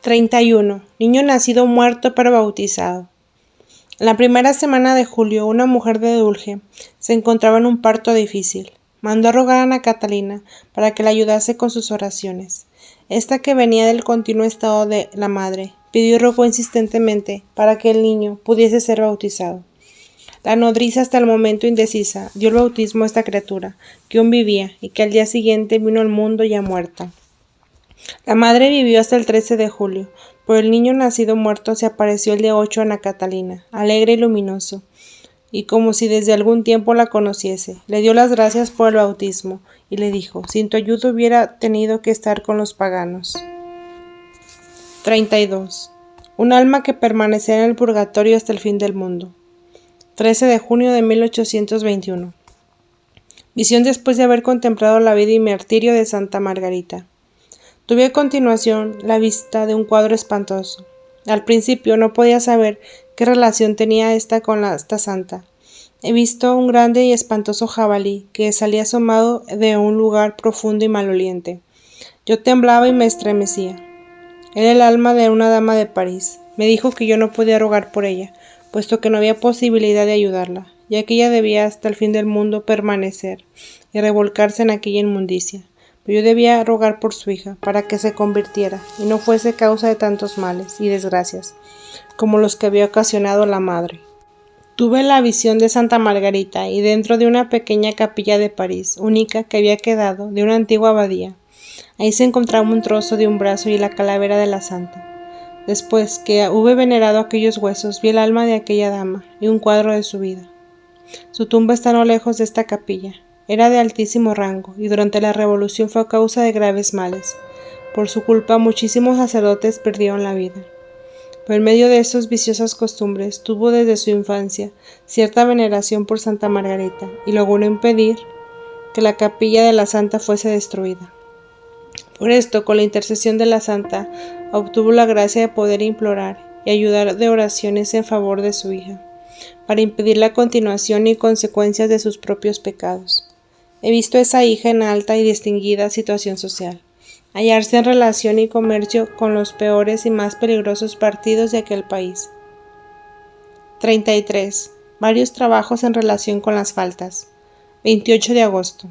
31. Niño nacido muerto pero bautizado. En la primera semana de julio, una mujer de Dulce se encontraba en un parto difícil. Mandó a rogar a Ana Catalina para que la ayudase con sus oraciones. Esta, que venía del continuo estado de la madre, pidió y rogó insistentemente para que el niño pudiese ser bautizado. La nodriza, hasta el momento indecisa, dio el bautismo a esta criatura, que aún vivía y que al día siguiente vino al mundo ya muerta. La madre vivió hasta el 13 de julio, pero el niño nacido muerto se apareció el día 8 a Ana Catalina, alegre y luminoso, y como si desde algún tiempo la conociese. Le dio las gracias por el bautismo, y le dijo: sin tu ayuda hubiera tenido que estar con los paganos. 32. Un alma que permanecerá en el purgatorio hasta el fin del mundo. 13 de junio de 1821. Visión después de haber contemplado la vida y martirio de Santa Margarita. Tuve a continuación la vista de un cuadro espantoso. Al principio no podía saber qué relación tenía esta con esta santa. He visto un grande y espantoso jabalí que salía asomado de un lugar profundo y maloliente. Yo temblaba y me estremecía. Era el alma de una dama de París. Me dijo que yo no podía rogar por ella, puesto que no había posibilidad de ayudarla, ya que ella debía hasta el fin del mundo permanecer y revolcarse en aquella inmundicia. Pero yo debía rogar por su hija, para que se convirtiera y no fuese causa de tantos males y desgracias, como los que había ocasionado la madre. Tuve la visión de Santa Margarita, y dentro de una pequeña capilla de París, única que había quedado de una antigua abadía, ahí se encontraba un trozo de un brazo y la calavera de la santa. Después que hube venerado aquellos huesos, vi el alma de aquella dama y un cuadro de su vida. Su tumba está no lejos de esta capilla. Era de altísimo rango, y durante la revolución fue causa de graves males. Por su culpa muchísimos sacerdotes perdieron la vida. Pero en medio de esas viciosas costumbres tuvo desde su infancia cierta veneración por Santa Margarita, y logró impedir que la capilla de la santa fuese destruida. Por esto, con la intercesión de la santa, obtuvo la gracia de poder implorar y ayudar de oraciones en favor de su hija, para impedir la continuación y consecuencias de sus propios pecados. He visto a esa hija en alta y distinguida situación social, hallarse en relación y comercio con los peores y más peligrosos partidos de aquel país. 33. Varios trabajos en relación con las faltas. 28 de agosto.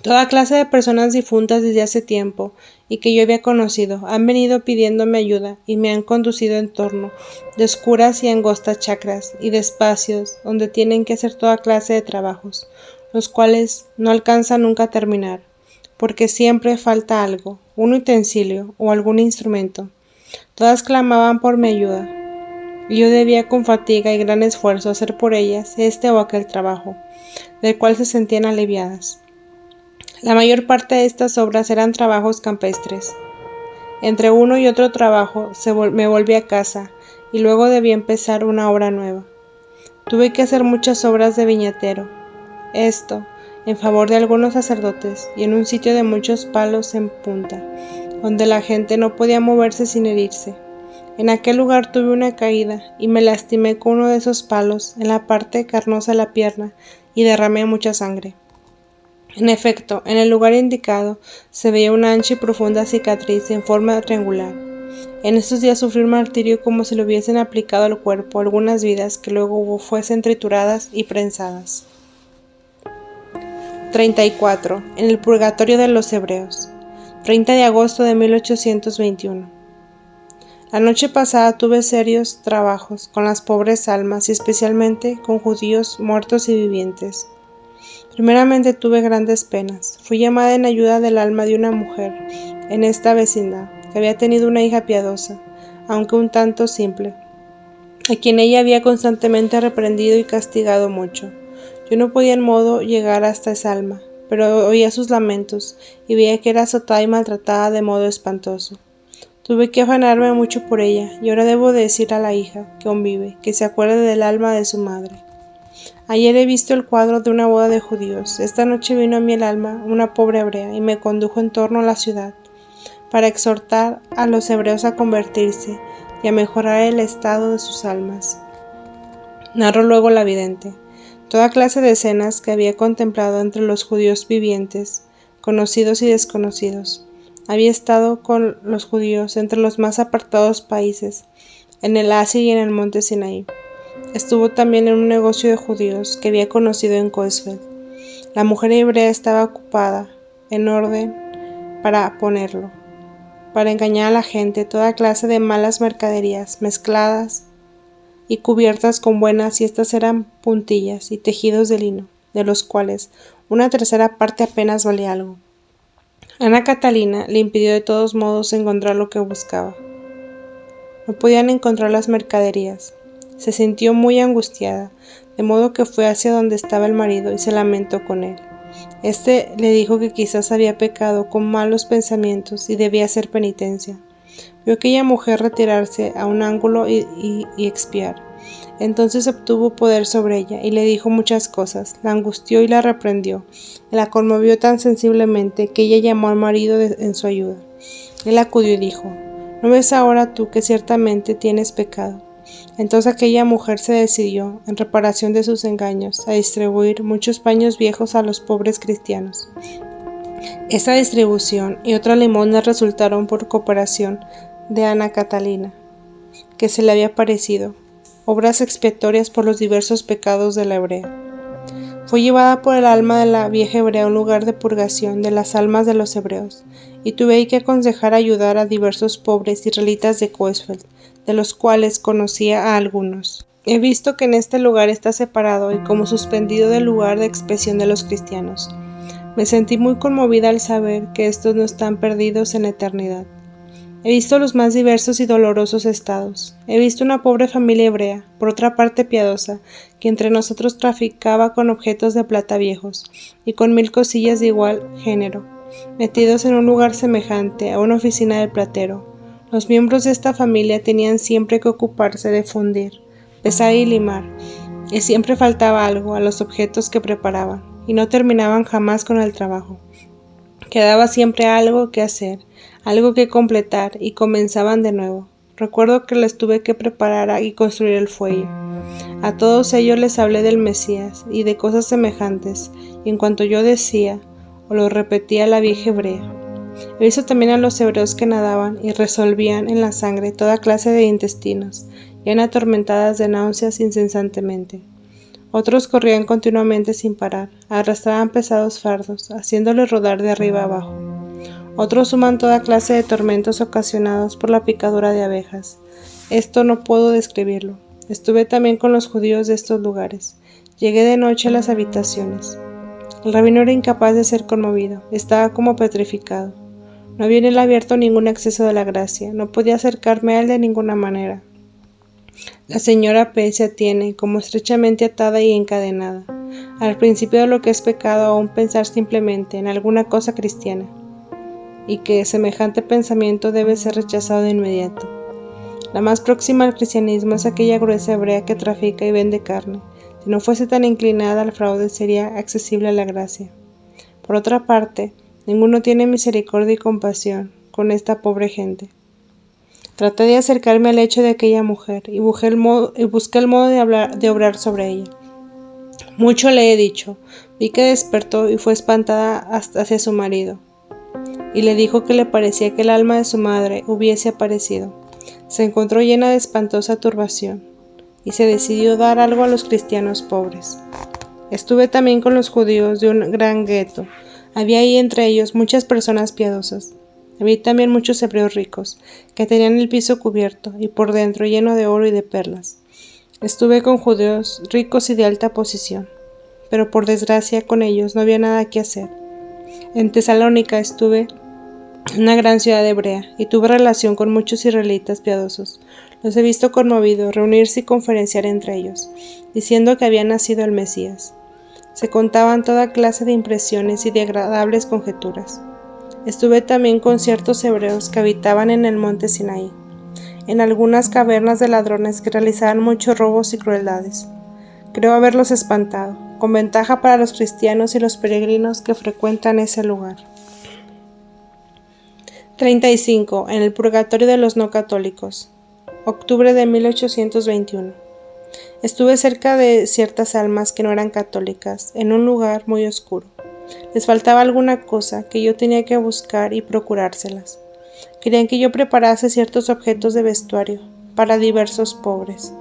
Toda clase de personas difuntas desde hace tiempo y que yo había conocido han venido pidiéndome ayuda y me han conducido en torno de oscuras y angostas chacras y de espacios donde tienen que hacer toda clase de trabajos, los cuales no alcanzan nunca a terminar, porque siempre falta algo, un utensilio o algún instrumento. Todas clamaban por mi ayuda, y yo debía con fatiga y gran esfuerzo hacer por ellas este o aquel trabajo, del cual se sentían aliviadas. La mayor parte de estas obras eran trabajos campestres. Entre uno y otro trabajo me volví a casa, y luego debí empezar una obra nueva. Tuve que hacer muchas obras de viñatero. Esto, en favor de algunos sacerdotes, y en un sitio de muchos palos en punta, donde la gente no podía moverse sin herirse. En aquel lugar tuve una caída, y me lastimé con uno de esos palos en la parte carnosa de la pierna, y derramé mucha sangre. En efecto, en el lugar indicado se veía una ancha y profunda cicatriz en forma triangular. En estos días sufrí un martirio como si le hubiesen aplicado al cuerpo algunas vidas que luego fuesen trituradas y prensadas. 34. En el purgatorio de los hebreos. 30 de agosto de 1821. La noche pasada tuve serios trabajos con las pobres almas y especialmente con judíos muertos y vivientes. Primeramente tuve grandes penas. Fui llamada en ayuda del alma de una mujer en esta vecindad, que había tenido una hija piadosa, aunque un tanto simple, a quien ella había constantemente reprendido y castigado mucho. Yo no podía en modo llegar hasta esa alma, pero oía sus lamentos y veía que era azotada y maltratada de modo espantoso. Tuve que afanarme mucho por ella, y ahora debo decir a la hija, que aún vive, que se acuerde del alma de su madre. Ayer he visto el cuadro de una boda de judíos. Esta noche vino a mí el alma, una pobre hebrea, y me condujo en torno a la ciudad, para exhortar a los hebreos a convertirse y a mejorar el estado de sus almas. Narró luego la vidente toda clase de escenas que había contemplado entre los judíos vivientes, conocidos y desconocidos, Había estado con los judíos entre los más apartados países, en el Asia y en el monte Sinaí. Estuvo también en un negocio de judíos que había conocido en Coesfeld. La mujer hebrea estaba ocupada, en orden para ponerlo, para engañar a la gente, toda clase de malas mercaderías, mezcladas y cubiertas con buenas, y estas eran puntillas y tejidos de lino, de los cuales una tercera parte apenas valía algo. Ana Catalina le impidió de todos modos encontrar lo que buscaba. No podían encontrar las mercaderías. Se sintió muy angustiada, de modo que fue hacia donde estaba el marido y se lamentó con él. Este le dijo que quizás había pecado con malos pensamientos y debía hacer penitencia. Vio a aquella mujer retirarse a un ángulo y expiar. Entonces obtuvo poder sobre ella y le dijo muchas cosas, la angustió y la reprendió, y la conmovió tan sensiblemente que ella llamó al marido en su ayuda. Él acudió y dijo: ¿No ves ahora tú que ciertamente tienes pecado? Entonces aquella mujer se decidió, en reparación de sus engaños, a distribuir muchos paños viejos a los pobres cristianos. Esa distribución y otra limosna resultaron por cooperación de Ana Catalina, que se le había parecido, obras expiatorias por los diversos pecados de la hebrea. Fue llevada por el alma de la vieja hebrea a un lugar de purgación de las almas de los hebreos, y tuve que aconsejar ayudar a diversos pobres israelitas de Coesfeld, de los cuales conocía a algunos. He visto que en este lugar está separado y como suspendido del lugar de expiación de los cristianos. Me sentí muy conmovida al saber que estos no están perdidos en la eternidad. He visto los más diversos y dolorosos estados. He visto una pobre familia hebrea, por otra parte piadosa, que entre nosotros traficaba con objetos de plata viejos, y con 1000 cosillas de igual género, metidos en un lugar semejante a una oficina del platero. Los miembros de esta familia tenían siempre que ocuparse de fundir, pesar y limar, y siempre faltaba algo a los objetos que preparaban, y no terminaban jamás con el trabajo. Quedaba siempre algo que hacer, algo que completar, y comenzaban de nuevo. Recuerdo que les tuve que preparar y construir el fuelle. A todos ellos les hablé del Mesías y de cosas semejantes, y en cuanto yo decía, o lo repetía la vieja hebrea. He visto también a los hebreos que nadaban y resolvían en la sangre toda clase de intestinos, y eran atormentadas de náuseas incesantemente. Otros corrían continuamente sin parar, arrastraban pesados fardos, haciéndoles rodar de arriba abajo. Otros suman toda clase de tormentos ocasionados por la picadura de abejas. Esto no puedo describirlo. Estuve también con los judíos de estos lugares. Llegué de noche a las habitaciones. El rabino era incapaz de ser conmovido, estaba como petrificado. No había en él abierto ningún exceso de la gracia, no podía acercarme a él de ninguna manera. La señora P. se atiene, como estrechamente atada y encadenada, al principio de lo que es pecado aún pensar simplemente en alguna cosa cristiana, y que semejante pensamiento debe ser rechazado de inmediato. La más próxima al cristianismo es aquella gruesa hebrea que trafica y vende carne. Si no fuese tan inclinada al fraude, sería accesible a la gracia. Por otra parte, ninguno tiene misericordia y compasión con esta pobre gente. Traté de acercarme al lecho de aquella mujer y busqué el modo de obrar sobre ella. Mucho le he dicho. Vi que despertó y fue espantada hacia su marido, y le dijo que le parecía que el alma de su madre hubiese aparecido. Se encontró llena de espantosa turbación, y se decidió dar algo a los cristianos pobres. Estuve también con los judíos de un gran gueto. Había ahí entre ellos muchas personas piadosas. Había también muchos hebreos ricos, que tenían el piso cubierto y por dentro lleno de oro y de perlas. Estuve con judíos ricos y de alta posición, pero por desgracia con ellos no había nada que hacer. En Tesalónica estuve en una gran ciudad hebrea y tuve relación con muchos israelitas piadosos. Los he visto conmovidos reunirse y conferenciar entre ellos, diciendo que había nacido el Mesías. Se contaban toda clase de impresiones y de agradables conjeturas. Estuve también con ciertos hebreos que habitaban en el monte Sinaí, en algunas cavernas de ladrones que realizaban muchos robos y crueldades. Creo haberlos espantado, con ventaja para los cristianos y los peregrinos que frecuentan ese lugar. 35. En el purgatorio de los no católicos. Octubre de 1821. Estuve cerca de ciertas almas que no eran católicas, en un lugar muy oscuro. Les faltaba alguna cosa que yo tenía que buscar y procurárselas. Querían que yo preparase ciertos objetos de vestuario para diversos pobres,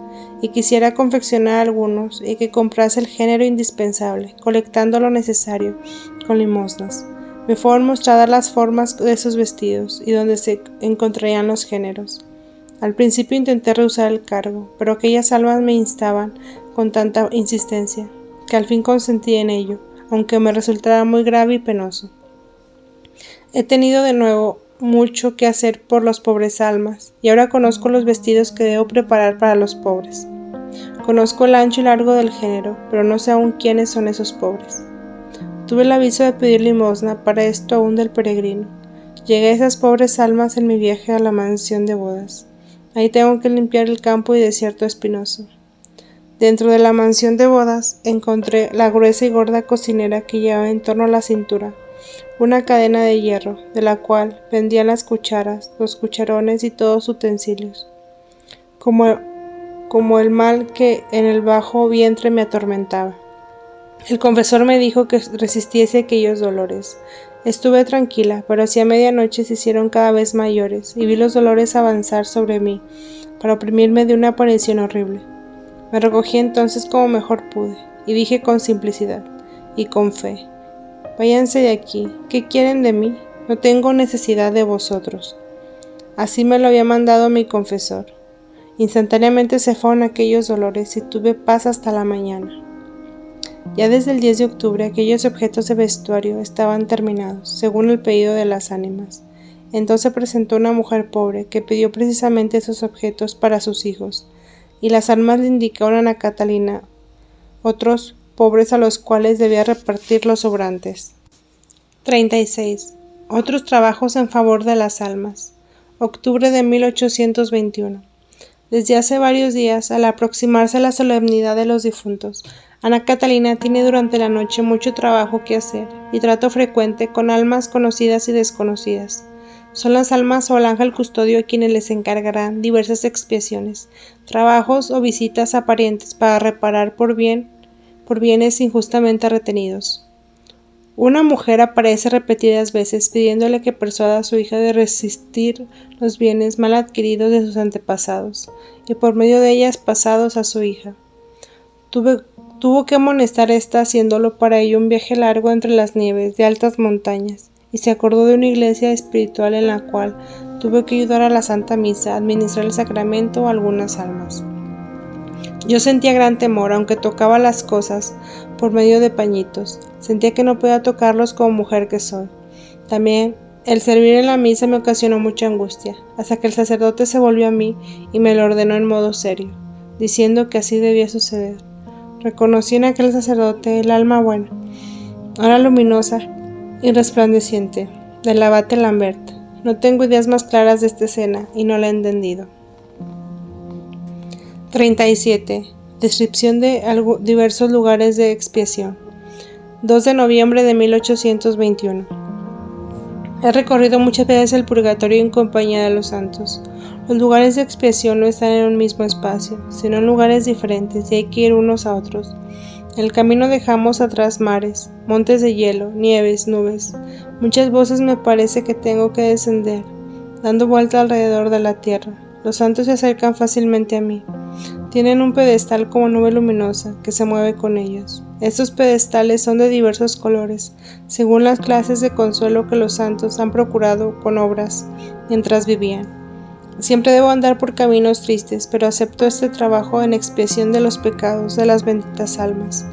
y quisiera confeccionar algunos y que comprase el género indispensable, colectando lo necesario con limosnas. Me fueron mostradas las formas de esos vestidos y donde se encontrarían los géneros. Al principio intenté rehusar el cargo, pero aquellas almas me instaban con tanta insistencia, que al fin consentí en ello, aunque me resultara muy grave y penoso. He tenido de nuevo mucho que hacer por los pobres almas, y ahora conozco los vestidos que debo preparar para los pobres. Conozco el ancho y largo del género, pero no sé aún quiénes son esos pobres. Tuve el aviso de pedir limosna para esto aún del peregrino. Llegué a esas pobres almas en mi viaje a la mansión de bodas. Ahí tengo que limpiar el campo y desierto espinoso. Dentro de la mansión de bodas encontré la gruesa y gorda cocinera que llevaba en torno a la cintura una cadena de hierro, de la cual pendían las cucharas, los cucharones y todos utensilios, como el mal que en el bajo vientre me atormentaba. El confesor me dijo que resistiese aquellos dolores. Estuve tranquila, pero hacia medianoche se hicieron cada vez mayores, y vi los dolores avanzar sobre mí, para oprimirme de una aparición horrible. Me recogí entonces como mejor pude, y dije con simplicidad y con fe: váyanse de aquí, ¿qué quieren de mí? No tengo necesidad de vosotros. Así me lo había mandado mi confesor. Instantáneamente se fueron aquellos dolores y tuve paz hasta la mañana. Ya desde el 10 de octubre aquellos objetos de vestuario estaban terminados, según el pedido de las ánimas. Entonces presentó una mujer pobre que pidió precisamente esos objetos para sus hijos, y las almas le indicaron a Ana Catalina otros pobres a los cuales debía repartir los sobrantes. 36. Otros trabajos en favor de las almas. Octubre de 1821. Desde hace varios días, al aproximarse la solemnidad de los difuntos, Ana Catalina tiene durante la noche mucho trabajo que hacer y trato frecuente con almas conocidas y desconocidas. Son las almas o el ángel custodio a quienes les encargarán diversas expiaciones, trabajos o visitas a parientes para reparar por bienes injustamente retenidos. Una mujer aparece repetidas veces pidiéndole que persuada a su hija de resistir los bienes mal adquiridos de sus antepasados y por medio de ellas pasados a su hija. Tuvo que amonestar esta haciéndolo para ello un viaje largo entre las nieves de altas montañas, y se acordó de una iglesia espiritual en la cual tuvo que ayudar a la Santa Misa a administrar el sacramento a algunas almas. Yo sentía gran temor, aunque tocaba las cosas por medio de pañitos. Sentía que no podía tocarlos como mujer que soy. También el servir en la misa me ocasionó mucha angustia, hasta que el sacerdote se volvió a mí y me lo ordenó en modo serio, diciendo que así debía suceder. Reconocí en aquel sacerdote el alma buena, ahora luminosa y resplandeciente, del abate Lambert. No tengo ideas más claras de esta escena y no la he entendido. 37. Descripción de diversos lugares de expiación. 2 de noviembre de 1821. He recorrido muchas veces el purgatorio en compañía de los santos. Los lugares de expiación no están en un mismo espacio, sino en lugares diferentes, y hay que ir unos a otros. En el camino dejamos atrás mares, montes de hielo, nieves, nubes. Muchas veces me parece que tengo que descender, dando vuelta alrededor de la tierra. Los santos se acercan fácilmente a mí. Tienen un pedestal como nube luminosa que se mueve con ellos. Estos pedestales son de diversos colores, según las clases de consuelo que los santos han procurado con obras mientras vivían. Siempre debo andar por caminos tristes, pero acepto este trabajo en expiación de los pecados de las benditas almas,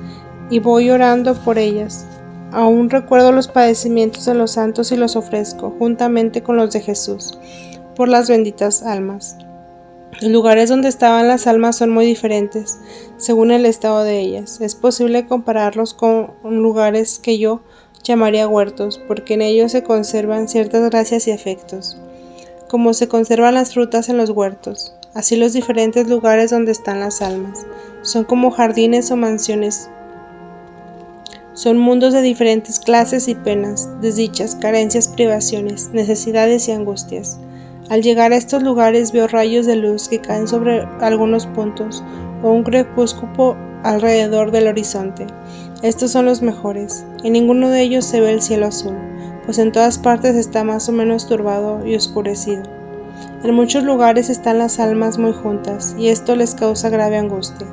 y voy orando por ellas. Aún recuerdo los padecimientos de los santos y los ofrezco, juntamente con los de Jesús, por las benditas almas. Los lugares donde estaban las almas son muy diferentes, según el estado de ellas. Es posible compararlos con lugares que yo llamaría huertos, porque en ellos se conservan ciertas gracias y afectos, como se conservan las frutas en los huertos. Así los diferentes lugares donde están las almas son como jardines o mansiones. Son mundos de diferentes clases y penas, desdichas, carencias, privaciones, necesidades y angustias. Al llegar a estos lugares veo rayos de luz que caen sobre algunos puntos o un crepúsculo alrededor del horizonte. Estos son los mejores. En ninguno de ellos se ve el cielo azul, pues en todas partes está más o menos turbado y oscurecido. En muchos lugares están las almas muy juntas, y esto les causa grave angustia.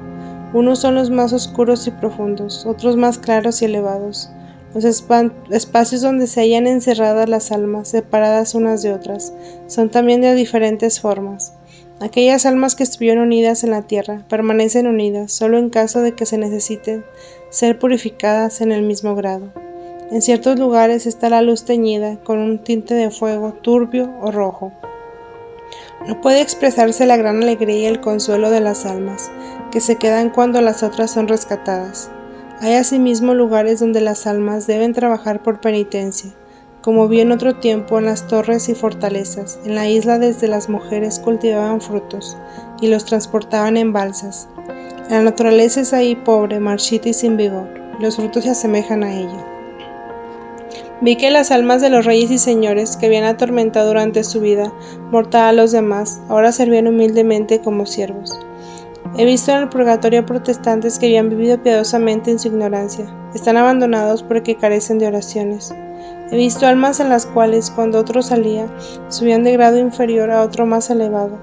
Unos son los más oscuros y profundos, otros más claros y elevados. Los espacios donde se hallan encerradas las almas, separadas unas de otras, son también de diferentes formas. Aquellas almas que estuvieron unidas en la tierra permanecen unidas solo en caso de que se necesiten ser purificadas en el mismo grado. En ciertos lugares está la luz teñida con un tinte de fuego turbio o rojo. No puede expresarse la gran alegría y el consuelo de las almas, que se quedan cuando las otras son rescatadas. Hay asimismo lugares donde las almas deben trabajar por penitencia, como vi en otro tiempo en las torres y fortalezas, en la isla desde las mujeres cultivaban frutos y los transportaban en balsas. La naturaleza es ahí pobre, marchita y sin vigor, y los frutos se asemejan a ella. Vi que las almas de los reyes y señores que habían atormentado durante su vida mortal a los demás, ahora servían humildemente como siervos. He visto en el purgatorio protestantes que habían vivido piadosamente en su ignorancia. Están abandonados porque carecen de oraciones. He visto almas en las cuales, cuando otro salía, subían de grado inferior a otro más elevado.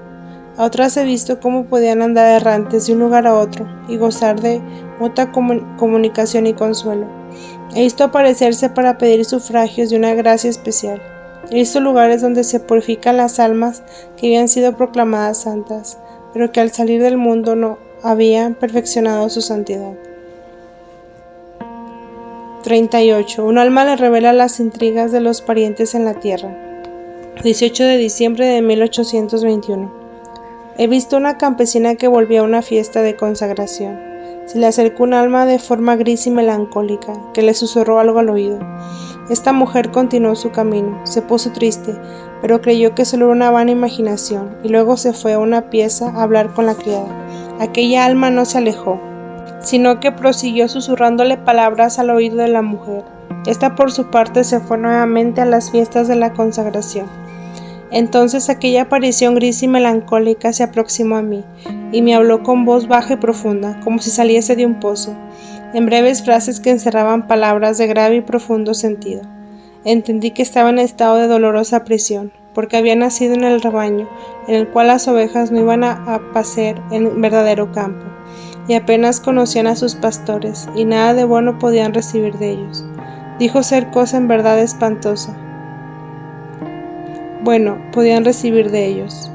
A otras he visto cómo podían andar errantes de un lugar a otro y gozar de mutua comunicación y consuelo. He visto aparecerse para pedir sufragios de una gracia especial. He visto lugares donde se purifican las almas que habían sido proclamadas santas, pero que al salir del mundo no habían perfeccionado su santidad. 38. Un alma le revela las intrigas de los parientes en la tierra. 18 de diciembre de 1821. He visto una campesina que volvía a una fiesta de consagración. Se le acercó un alma de forma gris y melancólica, que le susurró algo al oído. Esta mujer continuó su camino, se puso triste, pero creyó que solo era una vana imaginación, y luego se fue a una pieza a hablar con la criada. Aquella alma no se alejó, sino que prosiguió susurrándole palabras al oído de la mujer. Esta por su parte se fue nuevamente a las fiestas de la consagración. Entonces aquella aparición gris y melancólica se aproximó a mí, y me habló con voz baja y profunda, como si saliese de un pozo, en breves frases que encerraban palabras de grave y profundo sentido. Entendí que estaba en estado de dolorosa prisión, porque había nacido en el rebaño, en el cual las ovejas no iban a pacer en verdadero campo, y apenas conocían a sus pastores, y nada de bueno podían recibir de ellos. Dijo ser cosa en verdad espantosa. Bueno, podían recibir de ellos.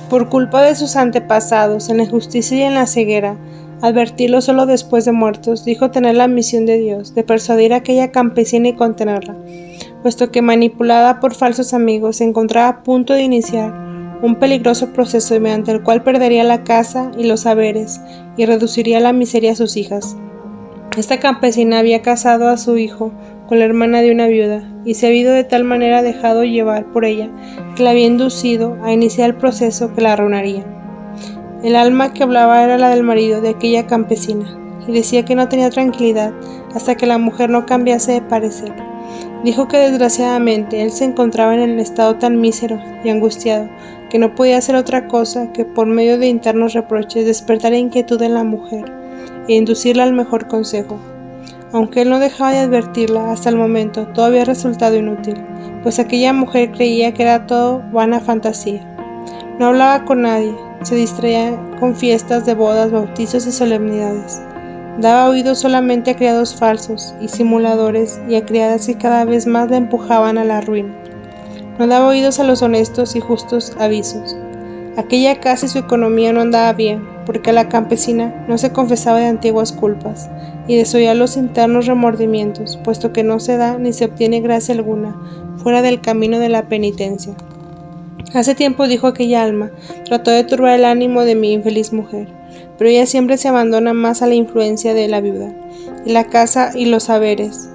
Por culpa de sus antepasados, en la injusticia y en la ceguera, advertirlo solo después de muertos, dijo tener la misión de Dios, de persuadir a aquella campesina y contenerla, puesto que manipulada por falsos amigos se encontraba a punto de iniciar un peligroso proceso mediante el cual perdería la casa y los haberes y reduciría a la miseria a sus hijas. Esta campesina había casado a su hijo con la hermana de una viuda y se había de tal manera dejado llevar por ella que la había inducido a iniciar el proceso que la arruinaría. El alma que hablaba era la del marido de aquella campesina y decía que no tenía tranquilidad hasta que la mujer no cambiase de parecer. Dijo que desgraciadamente él se encontraba en el estado tan mísero y angustiado que no podía hacer otra cosa que por medio de internos reproches despertar inquietud en la mujer e inducirla al mejor consejo. Aunque él no dejaba de advertirla hasta el momento, todo había resultado inútil, pues aquella mujer creía que era todo vana fantasía. No hablaba con nadie, se distraía con fiestas de bodas, bautizos y solemnidades. Daba oído solamente a criados falsos y simuladores y a criadas que cada vez más la empujaban a la ruina. No daba oídos a los honestos y justos avisos. Aquella casa y su economía no andaba bien, porque la campesina no se confesaba de antiguas culpas y desoía los internos remordimientos, puesto que no se da ni se obtiene gracia alguna fuera del camino de la penitencia. Hace tiempo, dijo aquella alma, trató de turbar el ánimo de mi infeliz mujer, pero ella siempre se abandona más a la influencia de la viuda, y la casa y los haberes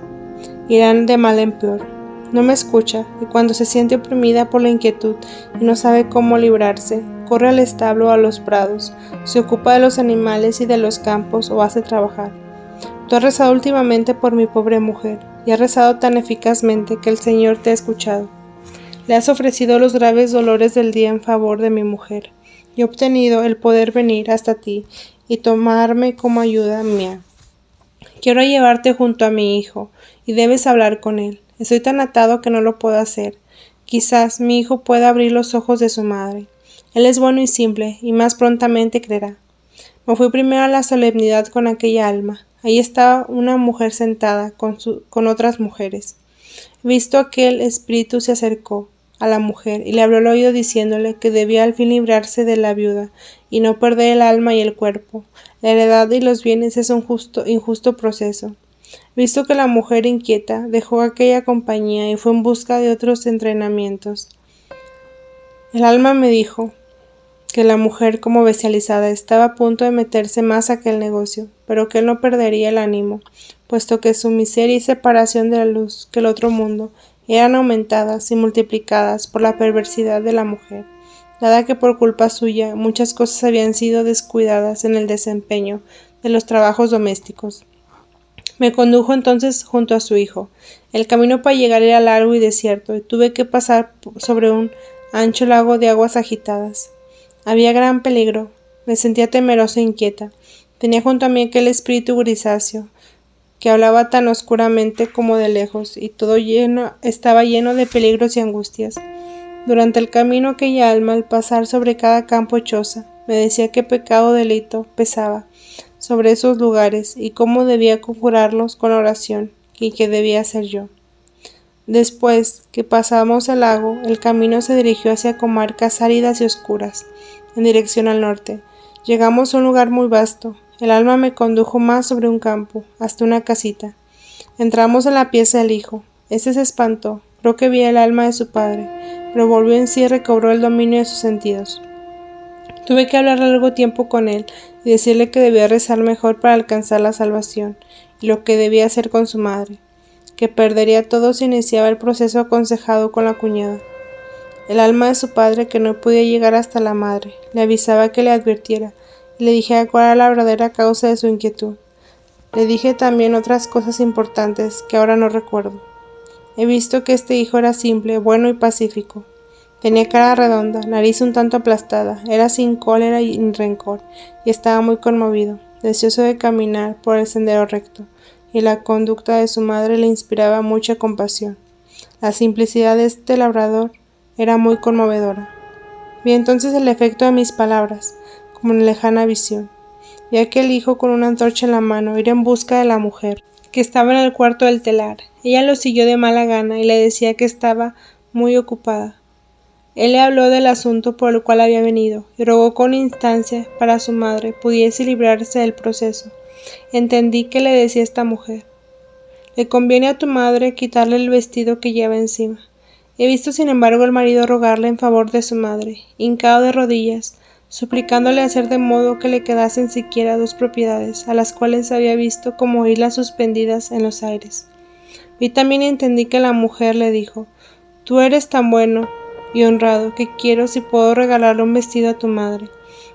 irán de mal en peor. No me escucha, y cuando se siente oprimida por la inquietud y no sabe cómo librarse, corre al establo o a los prados, se ocupa de los animales y de los campos o hace trabajar. Tú has rezado últimamente por mi pobre mujer, y has rezado tan eficazmente que el Señor te ha escuchado. Le has ofrecido los graves dolores del día en favor de mi mujer, y he obtenido el poder venir hasta ti y tomarme como ayuda mía. Quiero llevarte junto a mi hijo, y debes hablar con él. Estoy tan atado que no lo puedo hacer. Quizás mi hijo pueda abrir los ojos de su madre. Él es bueno y simple, y más prontamente creerá. Me fui primero a la solemnidad con aquella alma. Allí estaba una mujer sentada con otras mujeres. Visto aquel espíritu se acercó a la mujer y le habló al oído diciéndole que debía al fin librarse de la viuda y no perder el alma y el cuerpo. La heredad y los bienes es un injusto proceso. Visto que la mujer inquieta dejó aquella compañía y fue en busca de otros entrenamientos. El alma me dijo que la mujer, como bestializada, estaba a punto de meterse más a aquel negocio, pero que él no perdería el ánimo, puesto que su miseria y separación de la luz que el otro mundo eran aumentadas y multiplicadas por la perversidad de la mujer, dada que por culpa suya muchas cosas habían sido descuidadas en el desempeño de los trabajos domésticos. Me condujo entonces junto a su hijo. El camino para llegar era largo y desierto, y tuve que pasar sobre un ancho lago de aguas agitadas. Había gran peligro. Me sentía temerosa e inquieta. Tenía junto a mí aquel espíritu grisáceo, que hablaba tan oscuramente como de lejos, y todo estaba lleno de peligros y angustias. Durante el camino aquella alma, al pasar sobre cada campo choza, me decía qué pecado o delito pesaba sobre esos lugares, y cómo debía conjurarlos con oración, y qué debía hacer yo. Después que pasamos el lago, el camino se dirigió hacia comarcas áridas y oscuras, en dirección al norte. Llegamos a un lugar muy vasto. El alma me condujo más sobre un campo, hasta una casita. Entramos en la pieza del hijo. Este se espantó. Creo que vi el alma de su padre, pero volvió en sí y recobró el dominio de sus sentidos. Tuve que hablar largo tiempo con él y decirle que debía rezar mejor para alcanzar la salvación, y lo que debía hacer con su madre, que perdería todo si iniciaba el proceso aconsejado con la cuñada. El alma de su padre, que no podía llegar hasta la madre, le avisaba que le advirtiera, y le dije cuál era la verdadera causa de su inquietud. Le dije también otras cosas importantes que ahora no recuerdo. He visto que este hijo era simple, bueno y pacífico. Tenía cara redonda, nariz un tanto aplastada, era sin cólera y rencor, y estaba muy conmovido, deseoso de caminar por el sendero recto, y la conducta de su madre le inspiraba mucha compasión. La simplicidad de este labrador era muy conmovedora. Vi entonces el efecto de mis palabras, como en lejana visión. Vi a aquel hijo con una antorcha en la mano ir en busca de la mujer, que estaba en el cuarto del telar. Ella lo siguió de mala gana y le decía que estaba muy ocupada. Él le habló del asunto por el cual había venido, y rogó con instancia para su madre pudiese librarse del proceso. Entendí que le decía esta mujer: le conviene a tu madre quitarle el vestido que lleva encima. He visto sin embargo al marido rogarle en favor de su madre, hincado de rodillas, suplicándole hacer de modo que le quedasen siquiera 2 propiedades, a las cuales había visto como islas suspendidas en los aires. Vi también y entendí que la mujer le dijo: tú eres tan bueno y honrado que quiero si puedo regalarle un vestido a tu madre.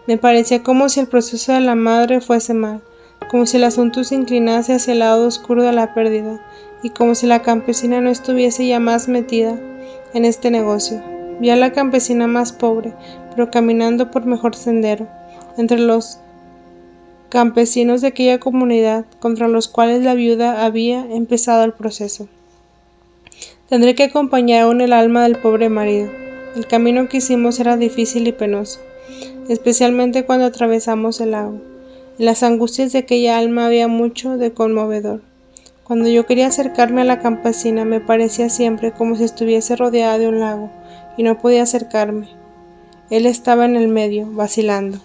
Me parecía como si el proceso de la madre fuese mal, como si el asunto se inclinase hacia el lado oscuro de la pérdida, y como si la campesina no estuviese ya más metida en este negocio. Vi a la campesina más pobre, pero caminando por mejor sendero, entre los campesinos de aquella comunidad contra los cuales la viuda había empezado el proceso. Tendré que acompañar aún el alma del pobre marido. El camino que hicimos era difícil y penoso, especialmente cuando atravesamos el lago. En las angustias de aquella alma había mucho de conmovedor. Cuando yo quería acercarme a la campesina me parecía siempre como si estuviese rodeada de un lago, y no podía acercarme. Él estaba en el medio, vacilando.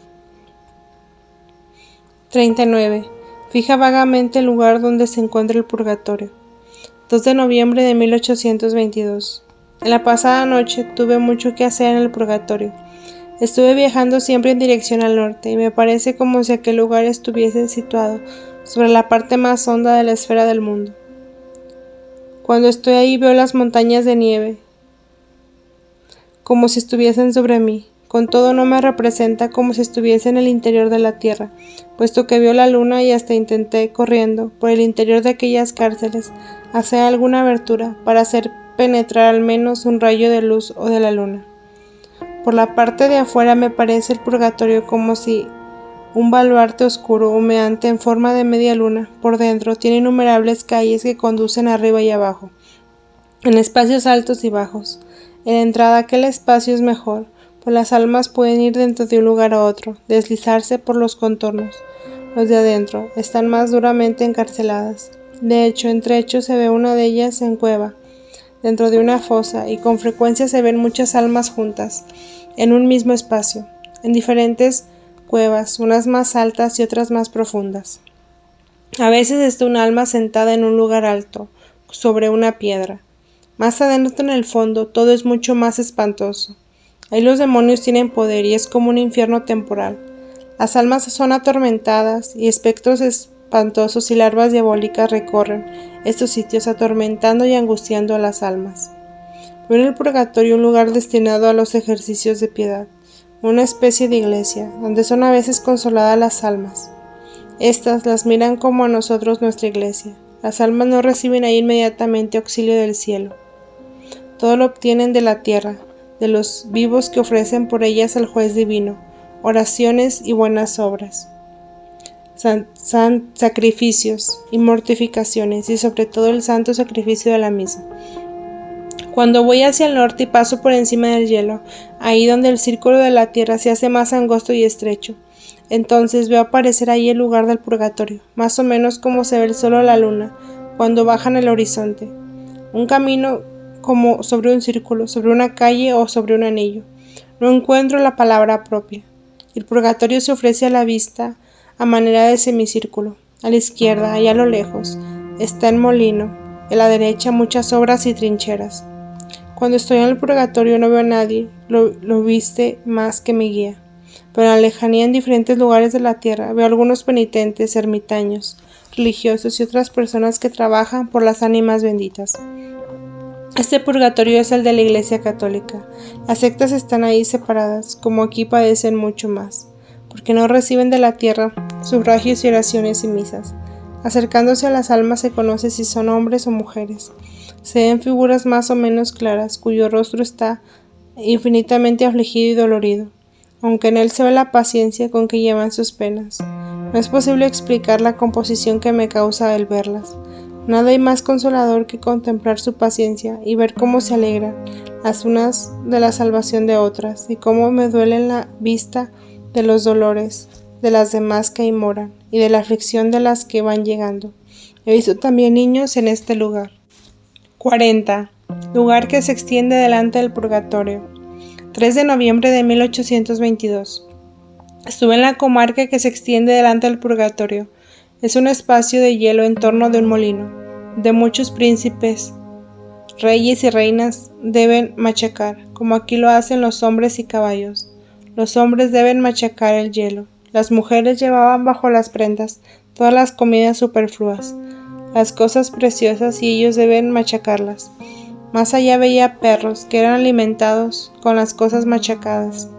39. Fija vagamente el lugar donde se encuentra el purgatorio. 2 de noviembre de 1822. En la pasada noche tuve mucho que hacer en el purgatorio. Estuve viajando siempre en dirección al norte, y me parece como si aquel lugar estuviese situado sobre la parte más honda de la esfera del mundo. Cuando estoy ahí veo las montañas de nieve, como si estuviesen sobre mí. Con todo no me representa como si estuviese en el interior de la tierra, puesto que veo la luna y hasta intenté, corriendo por el interior de aquellas cárceles, hacer alguna abertura para hacer penetrar al menos un rayo de luz o de la luna. Por la parte de afuera me parece el purgatorio como si Un baluarte oscuro, humeante en forma de media luna, por dentro tiene innumerables calles que conducen arriba y abajo, en espacios altos y bajos. En la entrada aquel espacio es mejor, pues las almas pueden ir dentro de un lugar a otro, deslizarse por los contornos. Los de adentro están más duramente encarceladas. De hecho, entre hechos se ve una de ellas en cueva, dentro de una fosa, y con frecuencia se ven muchas almas juntas, en un mismo espacio, en diferentes cuevas, unas más altas y otras más profundas. A veces está un alma sentada en un lugar alto, sobre una piedra. Más adentro en el fondo todo es mucho más espantoso. Ahí los demonios tienen poder y es como un infierno temporal. Las almas son atormentadas y espectros espantosos y larvas diabólicas recorren estos sitios atormentando y angustiando a las almas. Veo en el purgatorio un lugar destinado a los ejercicios de piedad, una especie de iglesia, donde son a veces consoladas las almas. Estas las miran como a nosotros nuestra iglesia. Las almas no reciben ahí inmediatamente auxilio del cielo. Todo lo obtienen de la tierra, de los vivos que ofrecen por ellas al juez divino, oraciones y buenas obras, sacrificios y mortificaciones, y sobre todo el santo sacrificio de la misa. Cuando voy hacia el norte y paso por encima del hielo, ahí donde el círculo de la tierra se hace más angosto y estrecho, entonces veo aparecer ahí el lugar del purgatorio, más o menos como se ve el sol o la luna cuando bajan el horizonte. Un camino como sobre un círculo, sobre una calle o sobre un anillo. No encuentro la palabra propia. El purgatorio se ofrece a la vista a manera de semicírculo. A la izquierda, allá a lo lejos, está el molino. A la derecha muchas obras y trincheras. Cuando estoy en el purgatorio no veo a nadie, lo viste más que mi guía. Pero en la lejanía, en diferentes lugares de la tierra, veo algunos penitentes, ermitaños, religiosos y otras personas que trabajan por las ánimas benditas. Este purgatorio es el de la Iglesia Católica. Las sectas están ahí separadas, como aquí padecen mucho más, porque no reciben de la tierra sufragios y oraciones y misas. Acercándose a las almas se conoce si son hombres o mujeres. Se ven figuras más o menos claras, cuyo rostro está infinitamente afligido y dolorido, aunque en él se ve la paciencia con que llevan sus penas. No es posible explicar la composición que me causa el verlas. Nada hay más consolador que contemplar su paciencia y ver cómo se alegran las unas de la salvación de otras, y cómo me duele la vista de los dolores de las demás que ahí moran, y de la aflicción de las que van llegando. He visto también niños en este lugar. 40. Lugar que se extiende delante del purgatorio. 3 de noviembre de 1822. Estuve en la comarca que se extiende delante del purgatorio. Es un espacio de hielo en torno de un molino, de muchos príncipes, reyes y reinas deben machacar, como aquí lo hacen los hombres y caballos. Los hombres deben machacar el hielo. Las mujeres llevaban bajo las prendas todas las comidas superfluas, las cosas preciosas, y ellos deben machacarlas. Más allá veía perros que eran alimentados con las cosas machacadas.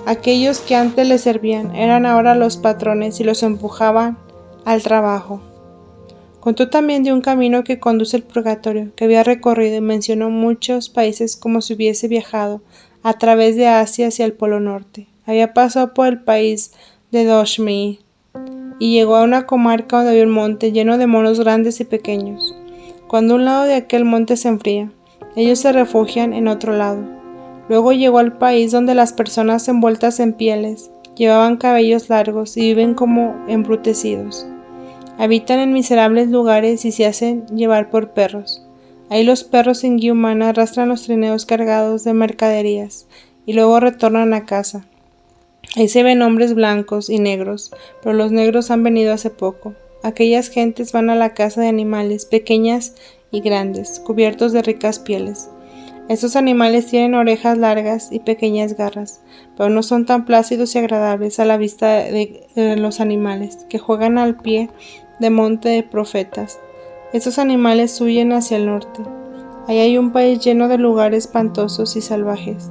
Aquellos que antes les servían eran ahora los patrones y los empujaban al trabajo. Contó también de un camino que conduce al purgatorio, que había recorrido, y mencionó muchos países como si hubiese viajado a través de Asia hacia el Polo Norte. Había pasado por el país de Doshmi y llegó a una comarca donde había un monte lleno de monos grandes y pequeños. Cuando un lado de aquel monte se enfría, ellos se refugian en otro lado. Luego llegó al país donde las personas envueltas en pieles llevaban cabellos largos y viven como embrutecidos. Habitan en miserables lugares y se hacen llevar por perros. Ahí los perros sin guía humana arrastran los trineos cargados de mercaderías y luego retornan a casa. Ahí se ven hombres blancos y negros, pero los negros han venido hace poco. Aquellas gentes van a la caza de animales, pequeñas y grandes, cubiertos de ricas pieles. Estos animales tienen orejas largas y pequeñas garras, pero no son tan plácidos y agradables a la vista de los animales, que juegan al pie de monte de profetas. Estos animales huyen hacia el norte. Ahí hay un país lleno de lugares espantosos y salvajes.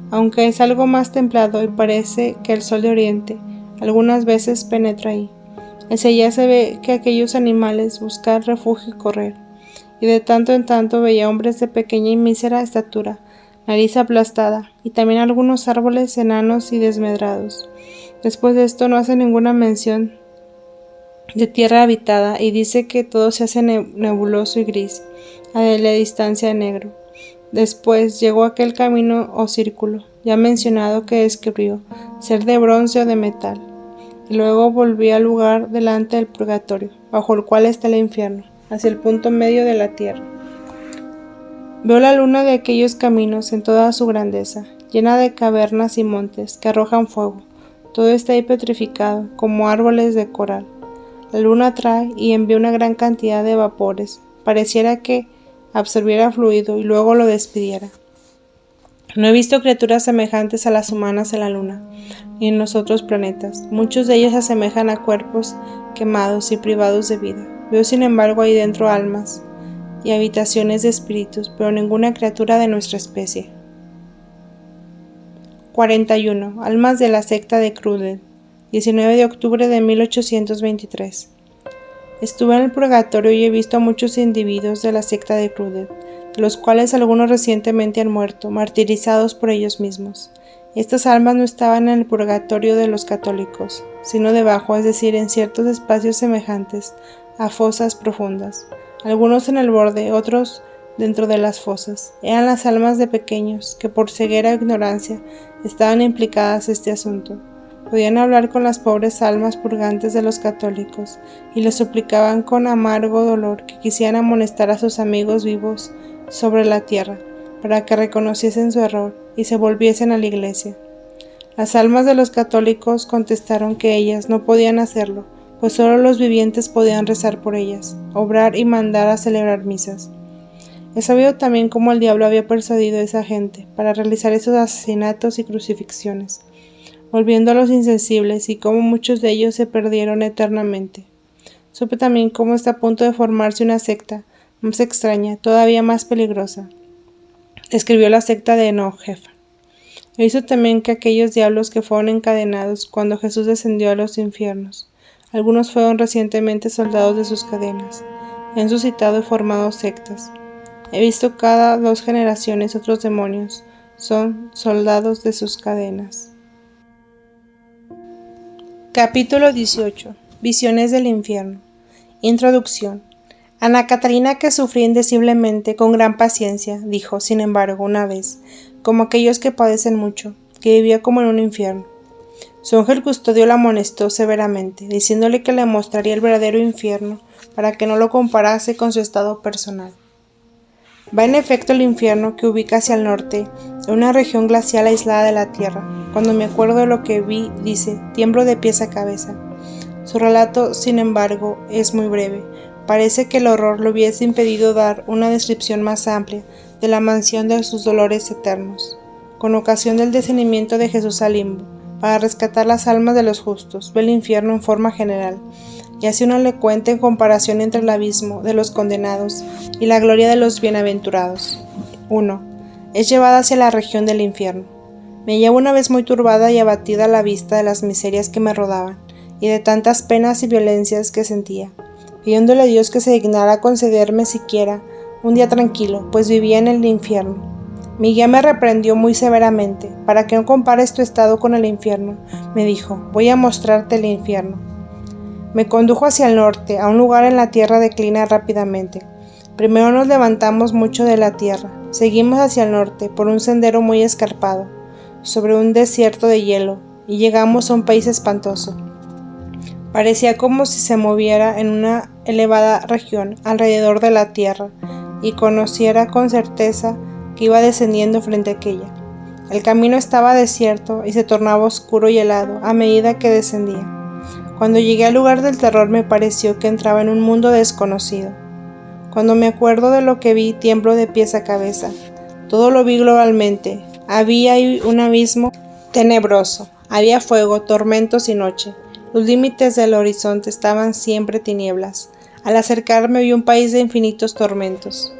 Aunque es algo más templado y parece que el sol de oriente algunas veces penetra ahí. Hacia allá se ve que aquellos animales buscan refugio y correr, y de tanto en tanto veía hombres de pequeña y mísera estatura, nariz aplastada, y también algunos árboles enanos y desmedrados. Después de esto no hace ninguna mención de tierra habitada y dice que todo se hace nebuloso y gris, a la distancia de negro. Después llegó aquel camino o círculo, ya mencionado, que describió ser de bronce o de metal, y luego volví al lugar delante del purgatorio, bajo el cual está el infierno, hacia el punto medio de la tierra. Veo la luna de aquellos caminos en toda su grandeza, llena de cavernas y montes que arrojan fuego. Todo está ahí petrificado, como árboles de coral. La luna trae y envía una gran cantidad de vapores, pareciera que absorbiera fluido y luego lo despidiera. No he visto criaturas semejantes a las humanas en la luna, ni en los otros planetas. Muchos de ellos se asemejan a cuerpos quemados y privados de vida. Veo sin embargo ahí dentro almas y habitaciones de espíritus, pero ninguna criatura de nuestra especie. 41. Almas de la secta de Cruden, 19 de octubre de 1823. Estuve en el purgatorio y he visto a muchos individuos de la secta de Cruden, de los cuales algunos recientemente han muerto, martirizados por ellos mismos. Estas almas no estaban en el purgatorio de los católicos, sino debajo, es decir, en ciertos espacios semejantes a fosas profundas, algunos en el borde, otros dentro de las fosas. Eran las almas de pequeños que por ceguera o ignorancia estaban implicadas en este asunto. Podían hablar con las pobres almas purgantes de los católicos y les suplicaban con amargo dolor que quisieran amonestar a sus amigos vivos sobre la tierra para que reconociesen su error y se volviesen a la iglesia. Las almas de los católicos contestaron que ellas no podían hacerlo, pues solo los vivientes podían rezar por ellas, obrar y mandar a celebrar misas. He sabido también cómo el diablo había persuadido a esa gente para realizar esos asesinatos y crucifixiones, volviendo a los insensibles, y cómo muchos de ellos se perdieron eternamente. Supe también cómo está a punto de formarse una secta más extraña, todavía más peligrosa. Describió la secta de Enojefa. He visto también que aquellos diablos que fueron encadenados cuando Jesús descendió a los infiernos, algunos fueron recientemente soldados de sus cadenas, y han suscitado y formado sectas. He visto cada 2 generaciones otros demonios, son soldados de sus cadenas. Capítulo 18. Visiones del infierno. Introducción. Ana Catalina, que sufría indeciblemente con gran paciencia, dijo, sin embargo, una vez, como aquellos que padecen mucho, que vivía como en un infierno. Su ángel custodio la amonestó severamente, diciéndole que le mostraría el verdadero infierno para que no lo comparase con su estado personal. Va en efecto el infierno, que ubica hacia el norte, en una región glacial aislada de la tierra. Cuando me acuerdo de lo que vi, dice, tiemblo de pies a cabeza. Su relato, sin embargo, es muy breve. Parece que el horror le hubiese impedido dar una descripción más amplia de la mansión de sus dolores eternos. Con ocasión del descendimiento de Jesús al limbo, para rescatar las almas de los justos, ve el infierno en forma general, y hace una elocuente comparación entre el abismo de los condenados y la gloria de los bienaventurados. 1. Es llevada hacia la región del infierno. Me hallaba una vez muy turbada y abatida a la vista de las miserias que me rodaban, y de tantas penas y violencias que sentía, pidiéndole a Dios que se dignara concederme siquiera un día tranquilo, pues vivía en el infierno. Mi guía me reprendió muy severamente. Para que no compares tu estado con el infierno, me dijo, voy a mostrarte el infierno. Me condujo hacia el norte, a un lugar en la tierra declina rápidamente. Primero nos levantamos mucho de la tierra, seguimos hacia el norte, por un sendero muy escarpado, sobre un desierto de hielo, y llegamos a un país espantoso. Parecía como si se moviera en una elevada región alrededor de la tierra, y conociera con certeza que iba descendiendo frente a aquella. El camino estaba desierto y se tornaba oscuro y helado a medida que descendía. Cuando llegué al lugar del terror me pareció que entraba en un mundo desconocido. Cuando me acuerdo de lo que vi, tiemblo de pies a cabeza. Todo lo vi globalmente. Había ahí un abismo tenebroso. Había fuego, tormentos y noche. Los límites del horizonte estaban siempre tinieblas. Al acercarme vi un país de infinitos tormentos.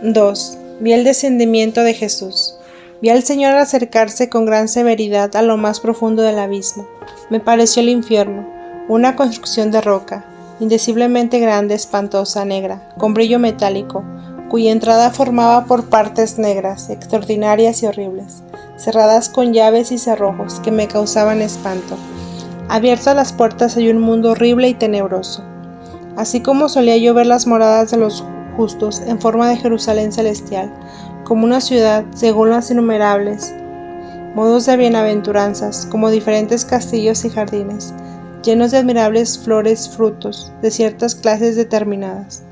2. Vi el descendimiento de Jesús. Vi al Señor acercarse con gran severidad a lo más profundo del abismo. Me pareció el infierno, una construcción de roca, indeciblemente grande, espantosa, negra, con brillo metálico, cuya entrada formaba por partes negras, extraordinarias y horribles, cerradas con llaves y cerrojos que me causaban espanto. Abiertas las puertas hay un mundo horrible y tenebroso. Así como solía yo ver las moradas de los justos en forma de Jerusalén celestial, como una ciudad según las innumerables modos de bienaventuranzas, como diferentes castillos y jardines, llenos de admirables flores, frutos, de ciertas clases determinadas.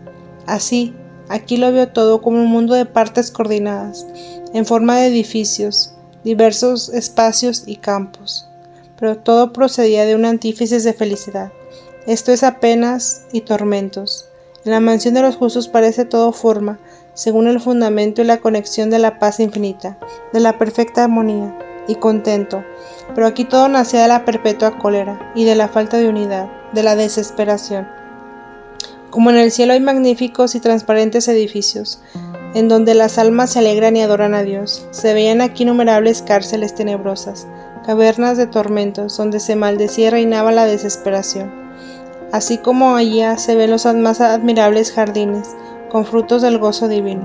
Así, aquí lo veo todo como un mundo de partes coordinadas, en forma de edificios, diversos espacios y campos, pero todo procedía de un antífisis de felicidad, esto es penas y tormentos. En la mansión de los justos parece todo forma, según el fundamento y la conexión de la paz infinita, de la perfecta armonía y contento, pero aquí todo nacía de la perpetua cólera y de la falta de unidad, de la desesperación. Como en el cielo hay magníficos y transparentes edificios, en donde las almas se alegran y adoran a Dios, se veían aquí innumerables cárceles tenebrosas, cavernas de tormentos, donde se maldecía y reinaba la desesperación. Así como allá se ven los más admirables jardines, con frutos del gozo divino.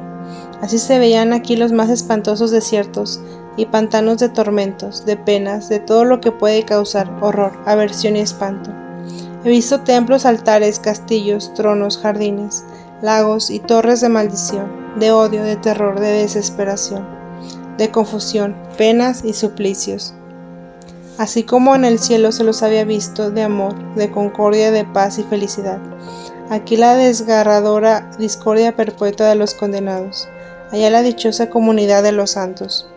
Así se veían aquí los más espantosos desiertos y pantanos de tormentos, de penas, de todo lo que puede causar horror, aversión y espanto. He visto templos, altares, castillos, tronos, jardines, lagos y torres de maldición, de odio, de terror, de desesperación, de confusión, penas y suplicios. Así como en el cielo se los había visto de amor, de concordia, de paz y felicidad. Aquí la desgarradora discordia perpetua de los condenados, allá la dichosa comunidad de los santos.